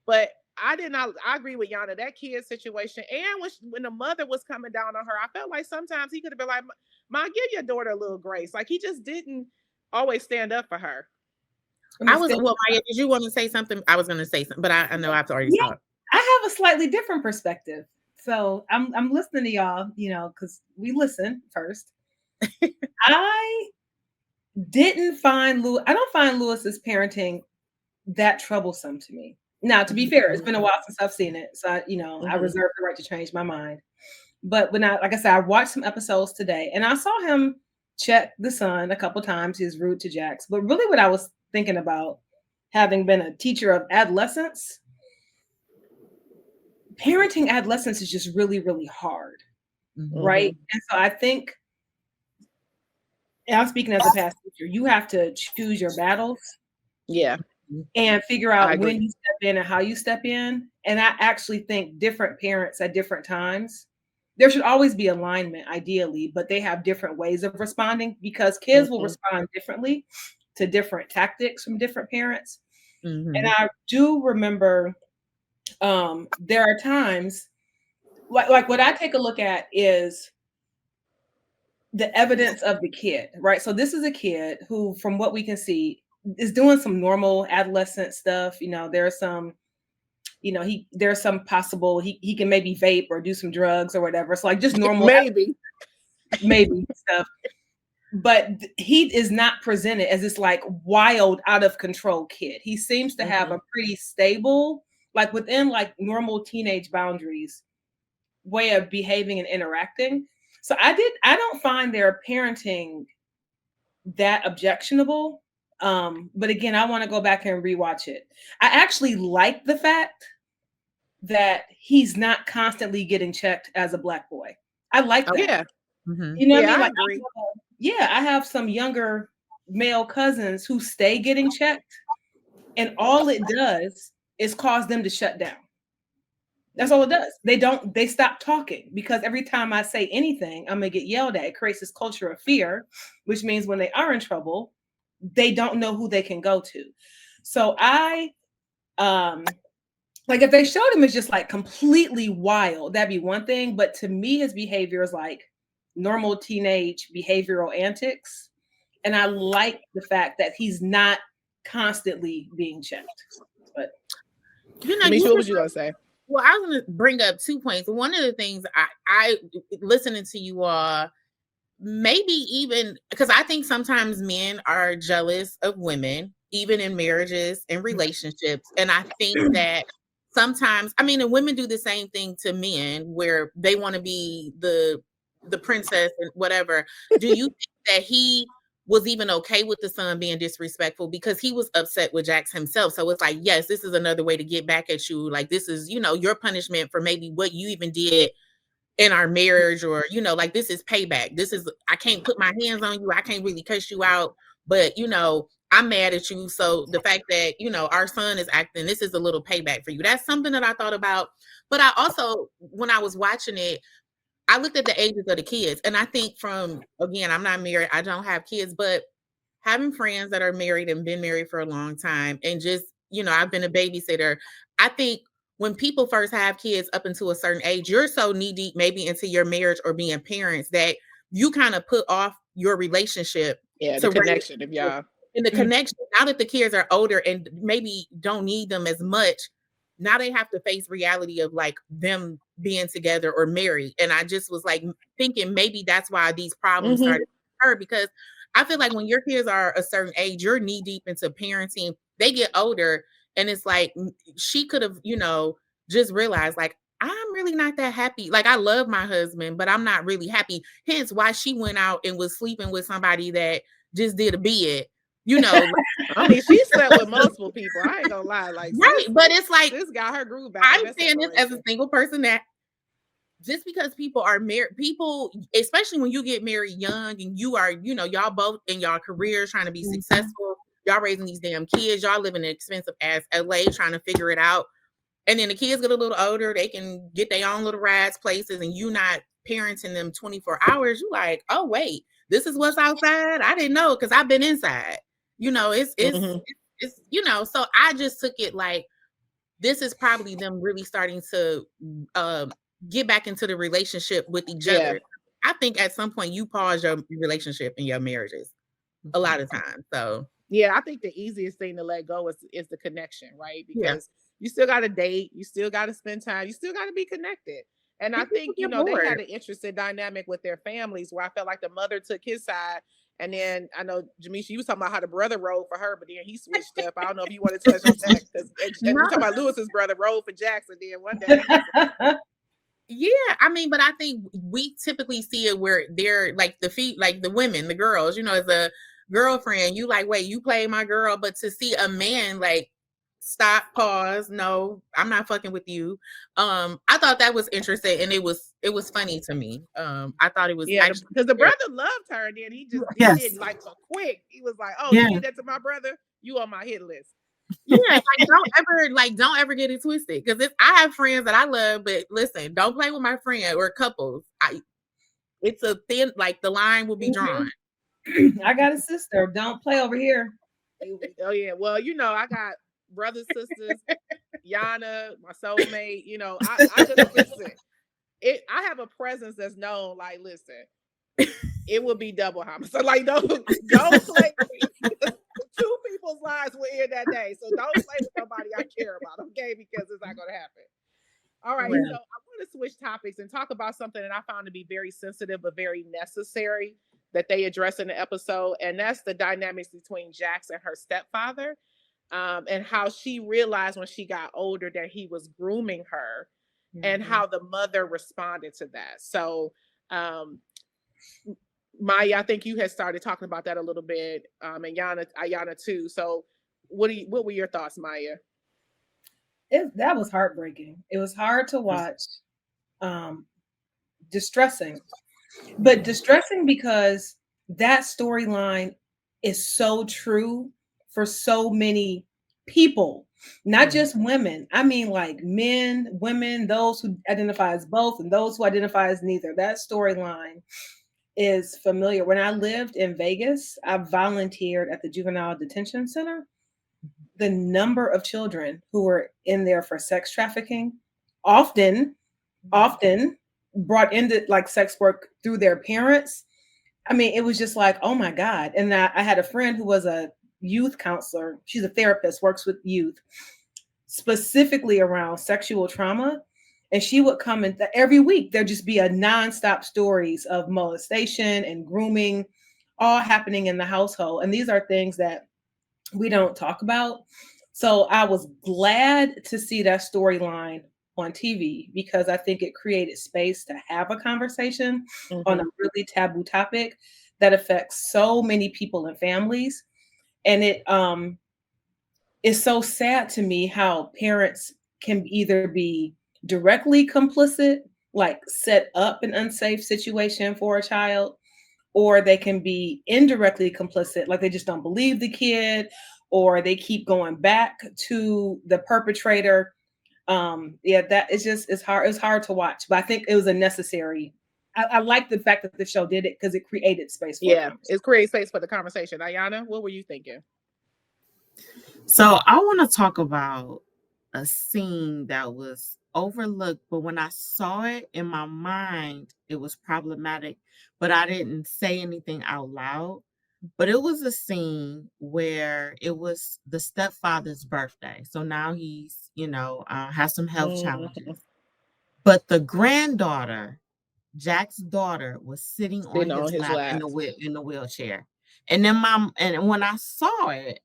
But I did not. I agree with Yana, that kid situation, and when the mother was coming down on her, I felt like sometimes he could have been like, "Ma, give your daughter a little grace." Like he just didn't always stand up for her. I was well, Miah, did you want to say something? I was going to say something, but I know I've already talked. I have a slightly different perspective. So I'm listening to y'all, because we listen first. I don't find Lewis's parenting that troublesome to me. Now, to be fair, it's been a while since I've seen it. So I reserve the right to change my mind. But like I said, I watched some episodes today and I saw him check the son a couple times. He's rude to Jax. But really what I was thinking about, having been a teacher of adolescents, parenting adolescents is just really, really hard. Right. And so I think, and I'm speaking as a past teacher, you have to choose your battles. Yeah. And figure out when you step in and how you step in. And I actually think different parents at different times, there should always be alignment, ideally, but they have different ways of responding because kids will respond differently to different tactics from different parents. And I do remember there are times like what I take a look at is the evidence of the kid, right? So this is a kid who, from what we can see, is doing some normal adolescent stuff. There's some, there's some possible, he can maybe vape or do some drugs or whatever. It's like just normal, maybe stuff. But he is not presented as this like wild, out of control kid. He seems to have a pretty stable, like within like normal teenage boundaries, way of behaving and interacting. So I don't find their parenting that objectionable. But again, I want to go back and rewatch it. I actually like the fact that he's not constantly getting checked as a Black boy. I like that. Yeah. You know what I mean? I Like, agree. I have some younger male cousins who stay getting checked, and all it does is cause them to shut down. That's all it does. They stop talking because every time I say anything, I'm gonna get yelled at. It creates this culture of fear, which means when they are in trouble, they don't know who they can go to. So I like if they showed him as just like completely wild, that'd be one thing. But to me, his behavior is like normal teenage behavioral antics. And I like the fact that he's not constantly being checked. But Jamishia, what was you gonna say? Well, I was going to bring up 2 points. One of the things I listening to you all, maybe even because I think sometimes men are jealous of women, even in marriages and relationships. And I think that sometimes, and women do the same thing to men where they want to be the princess and whatever. Do you think that he was even okay with the son being disrespectful because he was upset with Jax himself? So it's like, yes, this is another way to get back at you. Like, this is, your punishment for maybe what you even did in our marriage, or, like, this is payback. This is, I can't put my hands on you. I can't really cuss you out, but, I'm mad at you. So the fact that, our son is acting, this is a little payback for you. That's something that I thought about. But I also, when I was watching it, I looked at the ages of the kids, and I think again, I'm not married, I don't have kids, but having friends that are married and been married for a long time, and just, I've been a babysitter. I think when people first have kids up until a certain age, you're so knee deep maybe into your marriage or being parents that you kind of put off your relationship. Yeah, the connection of y'all. And the connection, now that the kids are older and maybe don't need them as much, now they have to face reality of like them being together or married. And I just was like thinking maybe that's why these problems started to occur, because I feel like when your kids are a certain age, you're knee deep into parenting, they get older, and it's like she could have, just realized like, I'm really not that happy. Like, I love my husband, but I'm not really happy. Hence why she went out and was sleeping with somebody that just did a bid. She slept with multiple people. I ain't gonna lie, like, right. But it's like, this got her groove back. I'm saying this as a single person, that just because people are married, especially when you get married young and you are, y'all both in y'all careers trying to be successful, y'all raising these damn kids, y'all living in expensive ass LA trying to figure it out. And then the kids get a little older, they can get their own little rides places, and you not parenting them 24 hours. You like, oh wait, this is what's outside. I didn't know because I've been inside. You know, it's you know. So I just took it like this is probably them really starting to get back into the relationship with each other. I think at some point you pause your relationship and your marriages a lot of times. So yeah, I think the easiest thing to let go is the connection, right? Because you still got to date, you still got to spend time, you still got to be connected. And I think, you know, they had an interesting dynamic with their families where I felt like the mother took his side. And then I know Jamishia, you was talking about how the brother rode for her, but then he switched up. I don't know if you want to touch on that. And we're talking about Lewis's brother rode for Jackson. Then one day. Yeah, I mean, but I think we typically see it where they're like the women, the girls, you know, as a girlfriend, you like, wait, you play my girl, but to see a man like stop, pause, no, I'm not fucking with you. I thought that was interesting, and it was funny to me. I thought it was because the brother loved her, and then he just did it like so quick. He was like, "Oh, you did that to my brother? You on my hit list." Yeah, don't ever get it twisted. Because I have friends that I love, but listen, don't play with my friend or couples. It's a thin, like the line will be drawn. I got a sister. Don't play over here. Oh yeah, well, you know, I got brothers, sisters, Aiyana, my soulmate. You know, I just listen. I have a presence that's known. Like, listen, it will be double homicide. Like, don't play. Two people's lives were in that day, so don't play with nobody I care about, okay? Because it's not going to happen. All right, so I want to switch topics and talk about something that I found to be very sensitive but very necessary that they address in the episode, and that's the dynamics between Jax and her stepfather, and how she realized when she got older that he was grooming her, and how the mother responded to that. So, Miah, I think you had started talking about that a little bit, and Aiyana too. So, what were your thoughts, Miah? That was heartbreaking. It was hard to watch, distressing, but distressing because that storyline is so true for so many people, not just women. I mean, like men, women, those who identify as both, and those who identify as neither. That storyline is familiar. When I lived in Vegas, I volunteered at the juvenile detention center. The number of children who were in there for sex trafficking, often brought into like sex work through their parents. I mean, it was just like, oh my God. And I had a friend who was a youth counselor. She's a therapist, works with youth specifically around sexual trauma. And she would come and every week there'd just be a nonstop stories of molestation and grooming all happening in the household. And these are things that we don't talk about. So I was glad to see that storyline on TV because I think it created space to have a conversation on a really taboo topic that affects so many people and families. And it is so sad to me how parents can either be directly complicit, like set up an unsafe situation for a child, or they can be indirectly complicit, like they just don't believe the kid, or they keep going back to the perpetrator. That is just it's hard to watch, but I think it was a necessary. I like the fact that the show did it because it created space for it created space for the conversation. Aiyana, what were you thinking? So I want to talk about a scene that was overlooked, but when I saw it in my mind, it was problematic, but I didn't say anything out loud. But it was a scene where it was the stepfather's birthday. So now he's, has some health challenges. But the granddaughter, Jack's daughter, was sitting on his lap in the wheelchair. And then when I saw it,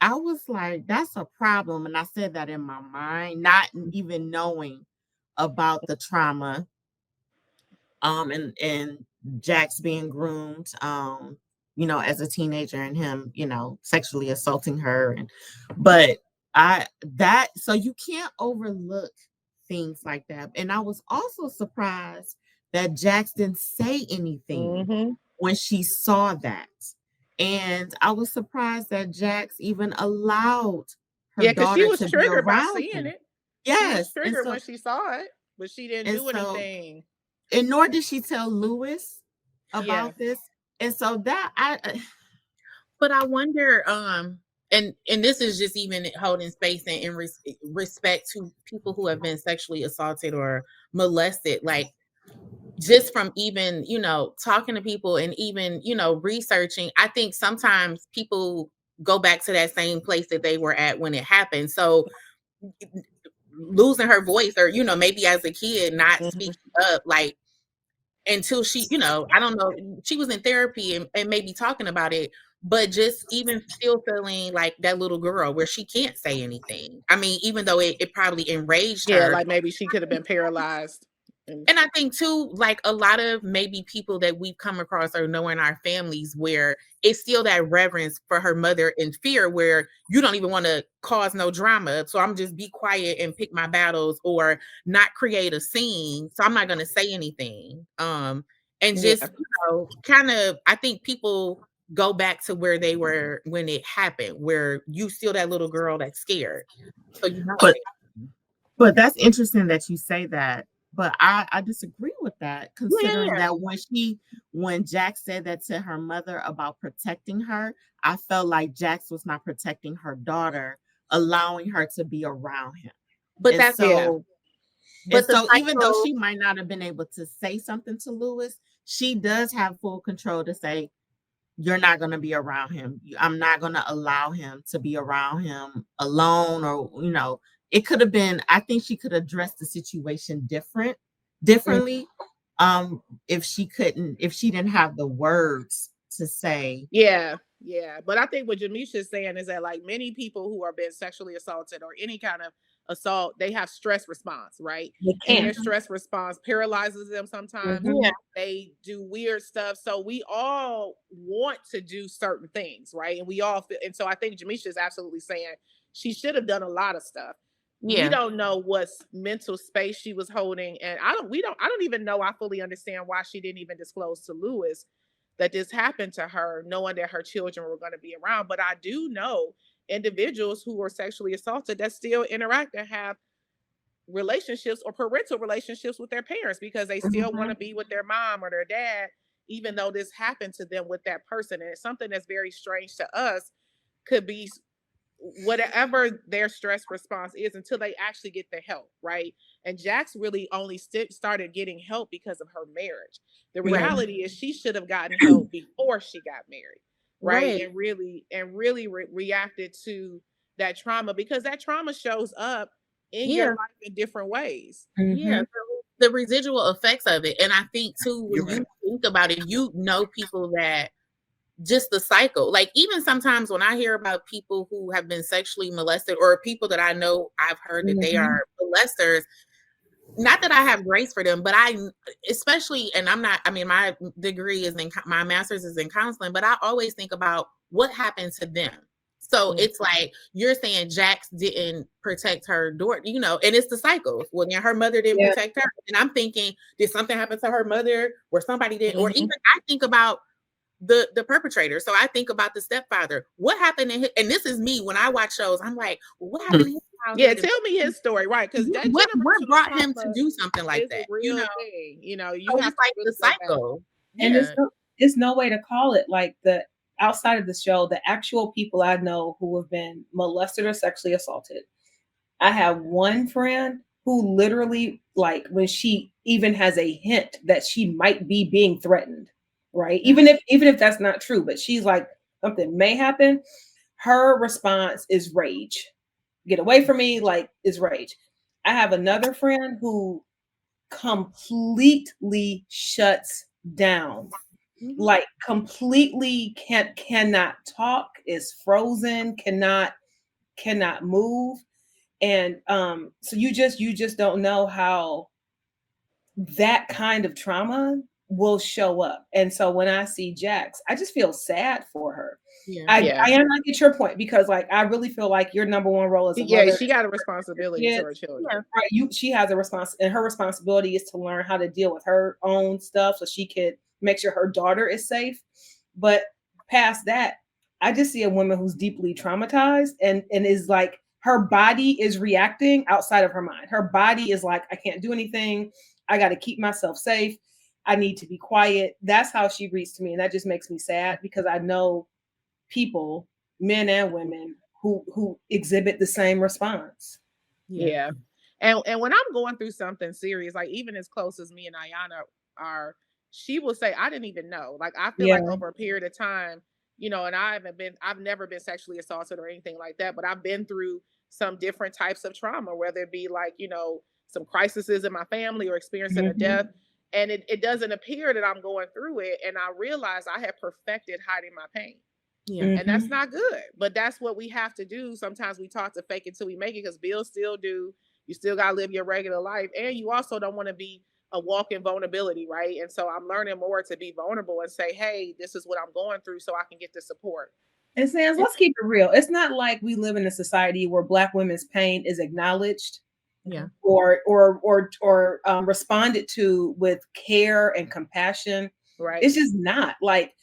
I was like, that's a problem. And I said that in my mind, not even knowing about the trauma, and Jax being groomed, as a teenager, and him, sexually assaulting her. So you can't overlook things like that. And I was also surprised that Jax didn't say anything when she saw that. And I was surprised that Jax even allowed her daughter to be around him. She was Yes, triggered when she saw it, but she didn't do so anything. and nor did she tell Lewis Yeah. about this. And so that But I wonder, and this is just even holding space and in respect to people who have been sexually assaulted or molested, like just from even, talking to people and even, researching, I think sometimes people go back to that same place that they were at when it happened. So losing her voice or, maybe as a kid, not speaking up, like until she, I don't know, she was in therapy and maybe talking about it, but just even still feeling like that little girl where she can't say anything. I mean, even though it probably enraged Yeah, her. like maybe she could have been paralyzed. And I think too, like a lot of maybe people that we've come across or know in our families where it's still that reverence for her mother and fear where you don't even want to cause no drama. So I'm just be quiet and pick my battles or not create a scene. So I'm not going to say anything. And just, kind of, I think people go back to where they were when it happened, where you still that little girl that's scared. So you know. But that's interesting that you say that. But I disagree with that, considering that when Jax said that to her mother about protecting her, I felt like Jax was not protecting her daughter, allowing her to be around him. But and that's so, but and so even though she might not have been able to say something to Lewis, she does have full control to say, you're not going to be around him. I'm not going to allow him to be around him alone, or, it could have been, I think she could address the situation differently. If she didn't have the words to say. Yeah. But I think what Jamishia is saying is that like many people who are being sexually assaulted or any kind of assault, they have stress response, right? And their stress response paralyzes them sometimes. They do weird stuff. So we all want to do certain things, right? And we all feel, and so I think Jamishia is absolutely saying she should have done a lot of stuff. We don't know what mental space she was holding. And I don't even know. I fully understand why she didn't even disclose to Lewis that this happened to her, knowing that her children were going to be around. But I do know individuals who were sexually assaulted that still interact and have relationships or parental relationships with their parents because they still want to be with their mom or their dad, even though this happened to them with that person. And it's something that's very strange to us, could be whatever their stress response is until they actually get the help, right? And Jax really only started getting help because of her marriage. The reality is she should have gotten help before she got married, right? And really reacted to that trauma, because that trauma shows up in your life in different ways. So the residual effects of it. And I think too, when you think about it, people that just the cycle, like even sometimes when I hear about people who have been sexually molested or people that I know, I've heard that they are molesters, not that I have grace for them, but especially, and my degree is my master's is in counseling, but I always think about what happened to them. So it's like you're saying Jax didn't protect her daughter, and it's the cycle. Well, now her mother didn't protect her. And I'm thinking, did something happen to her mother or somebody did? Or even I think about the perpetrator. So I think about the stepfather. What happened in his, and this is me when I watch shows, I'm like, well, what happened in his childhood? Tell me his story, right? Because what brought him to do something like that? Real thing. You so have like the cycle. And there's no way to call it like the outside of the show, the actual people I know who have been molested or sexually assaulted. I have one friend who literally, like, when she even has a hint that she might be being threatened, right? Even if that's not true, but she's like, something may happen, her response is rage. Get away from me, like, is rage. I have another friend who completely shuts down, like completely cannot talk, is frozen, cannot move. And so you just don't know how that kind of trauma will show up. And so when I see Jax, I just feel sad for her. I get your point, because like I really feel like your number one role as a mother, she got a responsibility to her children. Right. She has a response, and her responsibility is to learn how to deal with her own stuff so she could make sure her daughter is safe. But past that, I just see a woman who's deeply traumatized and is like her body is reacting outside of her mind. Her body is like, I can't do anything. I got to keep myself safe. I need to be quiet. That's how she reads to me. And that just makes me sad because I know people, men and women, who exhibit the same response. Yeah. And when I'm going through something serious, like even as close as me and Aiyana are, she will say, I didn't even know. Like I feel like over a period of time, you know, and I've never been sexually assaulted or anything like that, but I've been through some different types of trauma, whether it be like, you know, some crises in my family or experiencing a death. And it doesn't appear that I'm going through it. And I realize I have perfected hiding my pain. Yeah. And that's not good. But that's what we have to do. Sometimes we talk to fake it till we make it because bills still due. You still got to live your regular life. And you also don't want to be a walking vulnerability, right? And so I'm learning more to be vulnerable and say, hey, this is what I'm going through so I can get the support. And Sans, let's keep it real. It's not like we live in a society where Black women's pain is acknowledged, or responded to with care and compassion. Right. It's just not. Like,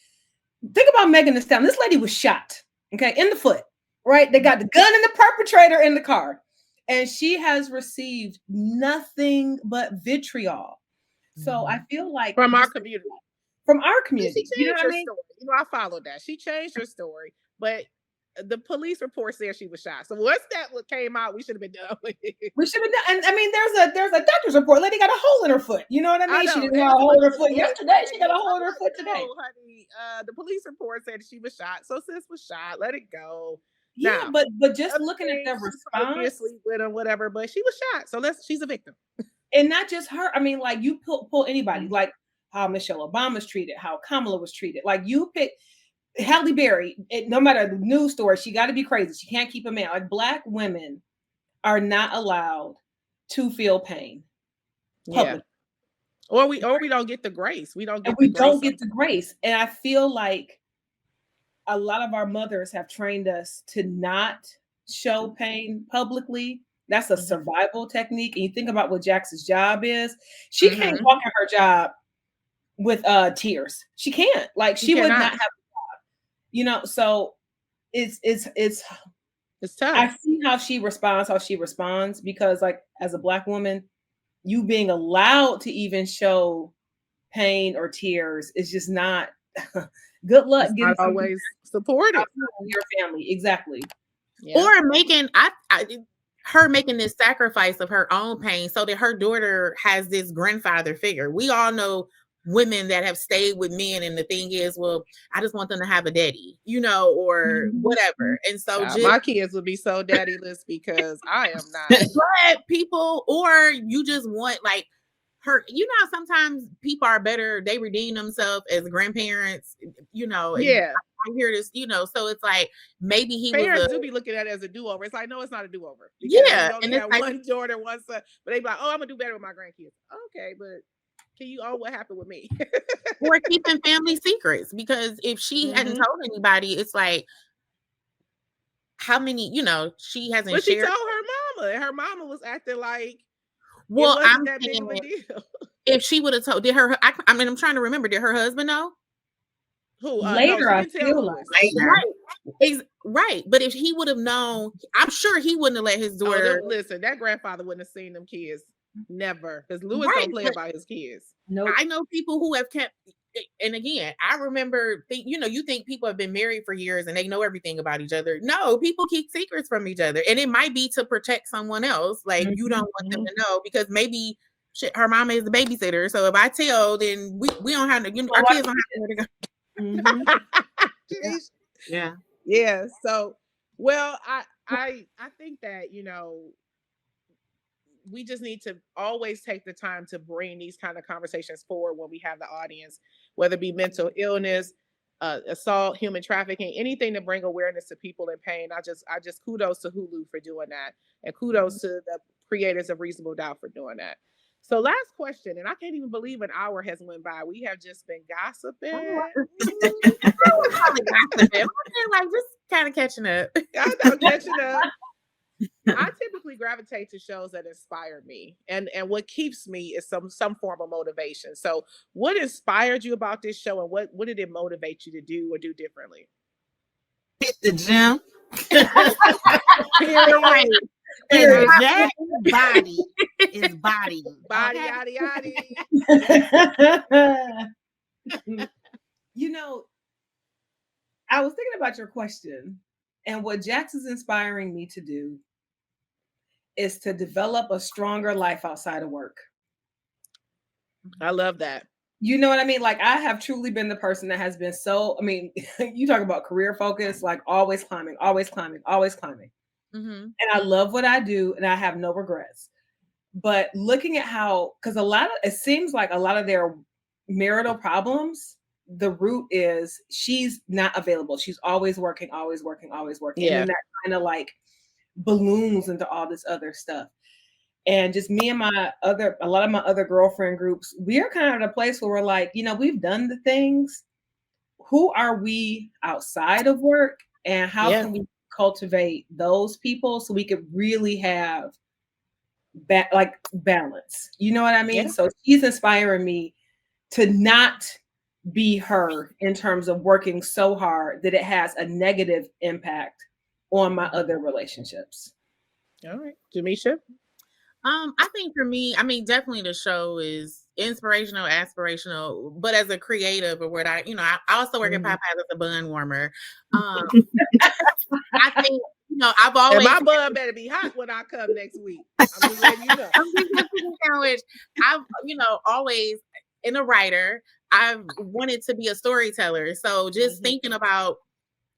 think about Megan Thee Stallion. This lady was shot, okay, in the foot. Right? They got the gun and the perpetrator in the car, and she has received nothing but vitriol. So I feel like from our community. From our community. She changed her story. You know, I followed that. She changed her story, but the police report said she was shot. So once that came out, we should have been done with it. We should have done. And I mean, there's a doctor's report. Lady got a hole in her foot. You know what I mean? She didn't have a hole in her foot yesterday. She got a hole in her foot today. No, honey, the police report said she was shot. So sis was shot. Let it go. Yeah, now, but just looking at the response, with her, whatever. But she was shot. So she's a victim. And not just her. I mean, like you pull anybody, like how Michelle Obama's treated, how Kamala was treated. Like you pick Halle Berry. No matter the news story, she got to be crazy. She can't keep a man. Like Black women are not allowed to feel pain. Yeah. Or we don't get the grace. We don't get the grace. And I feel like a lot of our mothers have trained us to not show pain publicly. That's a survival technique. And you think about what Jax's job is. She can't walk in her job with tears. She can't. Like she would not have a job. You know, so it's tough. I see how she responds because like as a Black woman, you being allowed to even show pain or tears is just not good luck. It's not always supported your family. Exactly. Yeah. Or making her making this sacrifice of her own pain so that her daughter has this grandfather figure. We all know women that have stayed with men, and the thing is, well, I just want them to have a daddy, you know, or whatever. And so my kids would be so daddyless because I am not. But people, or you just want like her, you know, sometimes people are better, they redeem themselves as grandparents, you know. Yeah. I hear this, you know, so it's like maybe parents do be looking at it as a do-over. It's like, no, it's not a do-over. Yeah. And it's like one daughter, one son, but they be like, oh, I'm gonna do better with my grandkids. Okay, but can you what happened with me? Or keeping family secrets, because if she hadn't told anybody, it's like how many, you know, she hasn't but shared. She told her mama, and her mama was acting like well, I'm that big of a deal. If she would have told, did her I mean, I'm trying to remember, did her husband know? Who later? No, I feel like right. But if he would have known, I'm sure he wouldn't have let his daughter. Listen, that grandfather wouldn't have seen them kids. Never, because Lewis don't play about his kids. No, I know people who have kept. And again, I remember, you know, you think people have been married for years and they know everything about each other. No, people keep secrets from each other, and it might be to protect someone else. Like you don't want them to know because maybe her mama is the babysitter. So if I tell, then we don't have to. You know, our kids don't have to go. Yeah. So, well, I think that, you know, we just need to always take the time to bring these kind of conversations forward when we have the audience, whether it be mental illness, assault, human trafficking, anything to bring awareness to people in pain. I just kudos to Hulu for doing that, and kudos to the creators of Reasonable Doubt for doing that. So last question, and I can't even believe an hour has went by. We have just been gossiping. Like just kind of catching up. I know, catching up. I typically gravitate to shows that inspire me, and what keeps me is some form of motivation. So what inspired you about this show, and what did it motivate you to do or do differently? Hit the gym. Right. And Jack's body is body. Body, Okay? yaddy, yaddy. You know, I was thinking about your question, and what Jax is inspiring me to do is to develop a stronger life outside of work. I love that. You know what I mean? Like, I have truly been the person that has been so, I mean, you talk about career focus, like always climbing, always climbing, always climbing. And I love what I do and I have no regrets. But looking at how, because it seems like a lot of their marital problems, the root is she's not available. She's always working, always working, always working. Yeah. And then that kind of like balloons into all this other stuff. And just me and a lot of my other girlfriend groups, we're kind of at a place where we're like, we've done the things. Who are we outside of work? And how can we cultivate those people so we could really have balance? You know what I mean? Yeah. So she's inspiring me to not be her in terms of working so hard that it has a negative impact on my other relationships. All right. Jamishia? I think for me, I mean, definitely the show is inspirational, aspirational, but as a creative or what I also work at Popeyes as a bun warmer. I think, I've always. And my bun better be hot when I come next week. I'm just letting you know. Sandwich. I've, always in a writer, I've wanted to be a storyteller. So just thinking about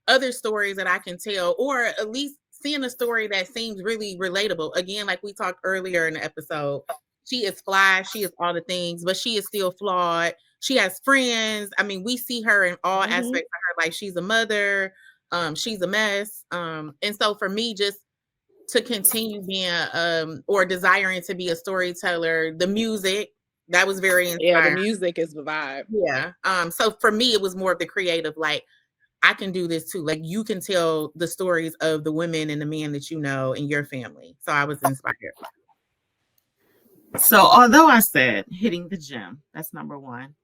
other stories that I can tell, or at least seeing a story that seems really relatable. Again, like we talked earlier in the episode, she is fly, she is all the things, but she is still flawed. She has friends. I mean, we see her in all aspects of her life. She's a mother, she's a mess. And so for me, just to continue being or desiring to be a storyteller, the music, that was very inspiring. Yeah, the music is the vibe. Yeah. So for me, it was more of the creative, like, I can do this too. Like, you can tell the stories of the women and the men that you know in your family. So I was inspired. So although I said hitting the gym, that's number one.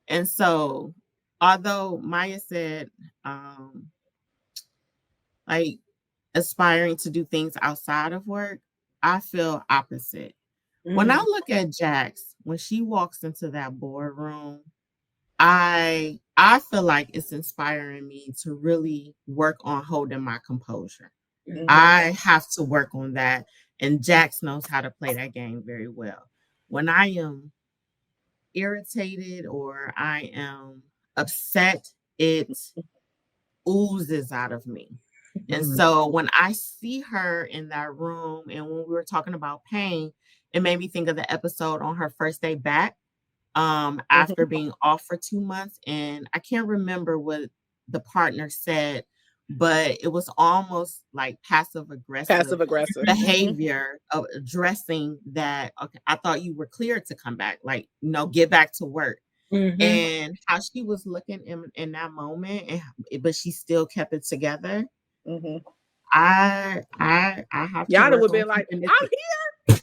And so although Miah said like aspiring to do things outside of work, I feel opposite. When I look at Jax, when she walks into that boardroom, I feel like it's inspiring me to really work on holding my composure. I have to work on that. And Jax knows how to play that game very well. When I am irritated or I am upset, it oozes out of me. And so when I see her in that room, and when we were talking about pain, it made me think of the episode on her first day back. After being off for 2 months, and I can't remember what the partner said, but it was almost like passive aggressive behavior of addressing that. Okay, I thought you were cleared to come back, like, get back to work. And how she was looking in that moment, but she still kept it together. I have to. Yana would be like, I'm here.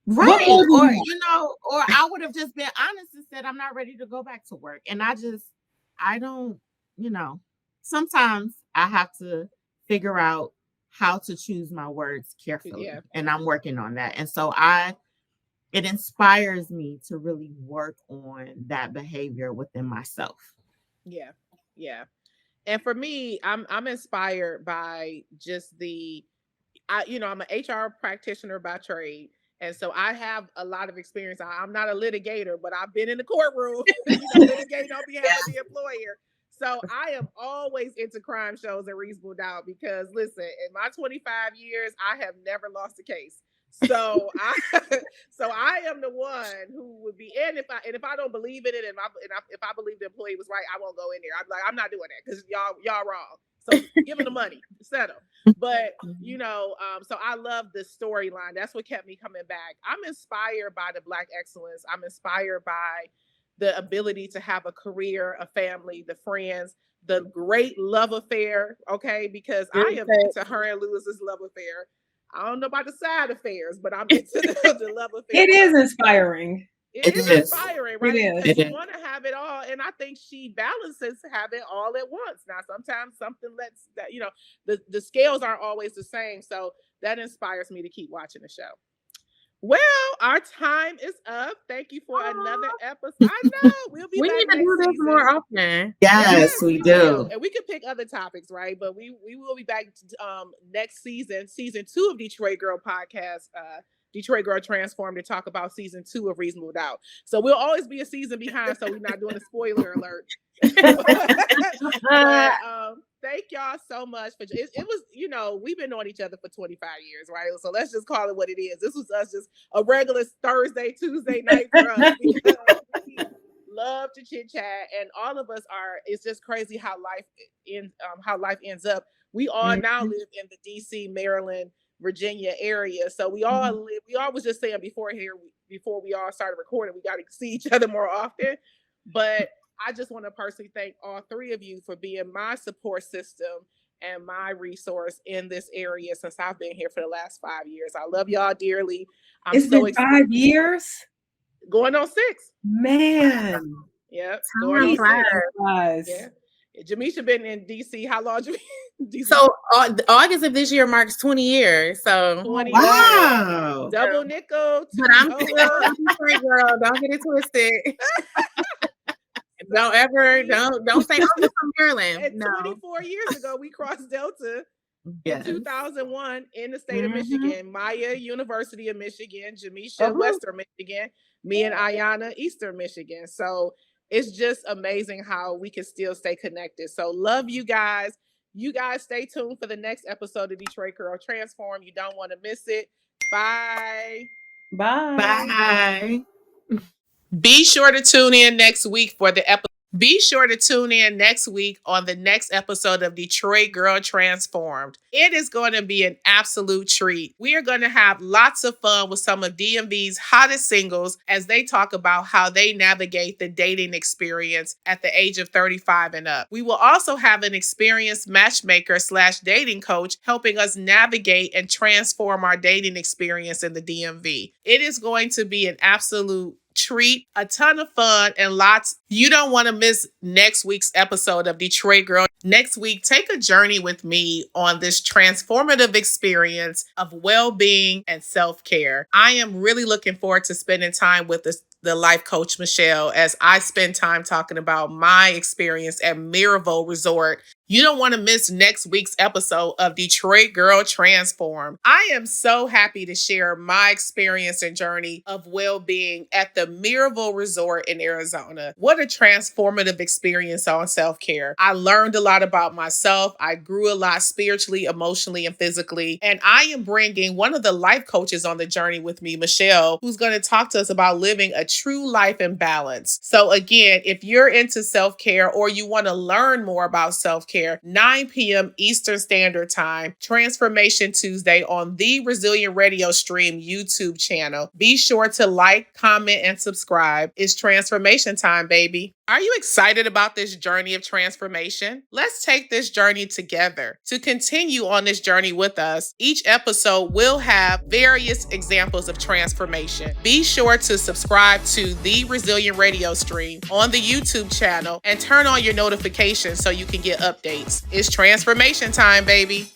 Right. Or, or I would have just been honest and said, I'm not ready to go back to work. And I don't, sometimes I have to figure out how to choose my words carefully. Yeah. And I'm working on that. And so it inspires me to really work on that behavior within myself. Yeah. Yeah. And for me, I'm inspired by just I'm an HR practitioner by trade. And so I have a lot of experience. I'm not a litigator, but I've been in the courtroom, litigating on behalf of the employer. So I am always into crime shows and reasonable doubt because, listen, in my 25 years, I have never lost a case. So I am the one who would be, and if I don't believe in it, and if I believe the employee was right, I won't go in there. I'm like, I'm not doing that because y'all wrong. So give them the money, settle. But so I love the storyline. That's what kept me coming back. I'm inspired by the Black excellence. I'm inspired by the ability to have a career, a family, the friends, the great love affair. Okay, because I am into her and Lewis's love affair. I don't know about the side affairs, but I'm into the love affair. It is inspiring. It is inspiring, right? It is. Because you want to have it all, and I think she balances have it all at once. Now, sometimes something lets that the scales aren't always the same, so that inspires me to keep watching the show. Well, our time is up. Thank you for another episode. I know we'll be. We back need to next do this season. more often. Yes, we do. And we could pick other topics, right? But we will be back next season 2 of Detroit Girl Podcast. Detroit Girl Transformed, to talk about season 2 of Reasonable Doubt. So we'll always be a season behind, so we're not doing a spoiler alert. But, thank y'all so much for it. It was, we've been knowing each other for 25 years, right? So let's just call it what it is. This was us just a regular Thursday, Tuesday night for us, because we love to chit chat, and all of us are. It's just crazy how life ends up. We all now live in the DC, Maryland, Virginia area. So we all live. We all was just saying before we all started recording, we got to see each other more often. But I just want to personally thank all 3 of you for being my support system and my resource in this area since I've been here for the last 5 years. I love y'all dearly. It's been 5 years? Going on 6. Man. Yep. Going on 6. Yeah. Jamishia been in DC. How long? DC? So August of this year marks 20 years. So 20 wow. years. Double nickel. But I'm still a Detroit girl. Don't get it twisted. Don't say, oh, you're from Maryland. And 24 years ago, we crossed Delta in 2001 in the state of Michigan. Miah, University of Michigan. Jamishia, Western Michigan. Me and Aiyana, Eastern Michigan. So it's just amazing how we can still stay connected. So love you guys. You guys stay tuned for the next episode of Detroit Girl Transform. You don't want to miss it. Bye. Bye. Be sure to tune in next week for the episode. Be sure to tune in next week on the next episode of Detroit Girl Transformed. It is going to be an absolute treat. We are going to have lots of fun with some of DMV's hottest singles as they talk about how they navigate the dating experience at the age of 35 and up. We will also have an experienced matchmaker / dating coach helping us navigate and transform our dating experience in the DMV. It is going to be an absolute treat, a ton of fun, and lots. You don't want to miss next week's episode of Detroit Girl. Next week, take a journey with me on this transformative experience of well-being and self-care. I am really looking forward to spending time with the life coach Michelle as I spend time talking about my experience at Miraval Resort. You don't want to miss next week's episode of Detroit Girl Transform. I am so happy to share my experience and journey of well-being at the Miraval Resort in Arizona. What a transformative experience on self-care. I learned a lot about myself. I grew a lot spiritually, emotionally, and physically. And I am bringing one of the life coaches on the journey with me, Michelle, who's going to talk to us about living a true life in balance. So again, if you're into self-care or you want to learn more about self-care, 9 p.m. Eastern Standard Time, Transformation Tuesday on the Resilient Radio Stream YouTube channel. Be sure to like, comment, and subscribe. It's transformation time, baby. Are you excited about this journey of transformation? Let's take this journey together. To continue on this journey with us, each episode will have various examples of transformation. Be sure to subscribe to the Resilient Radio Stream on the YouTube channel and turn on your notifications so you can get updates. It's transformation time, baby.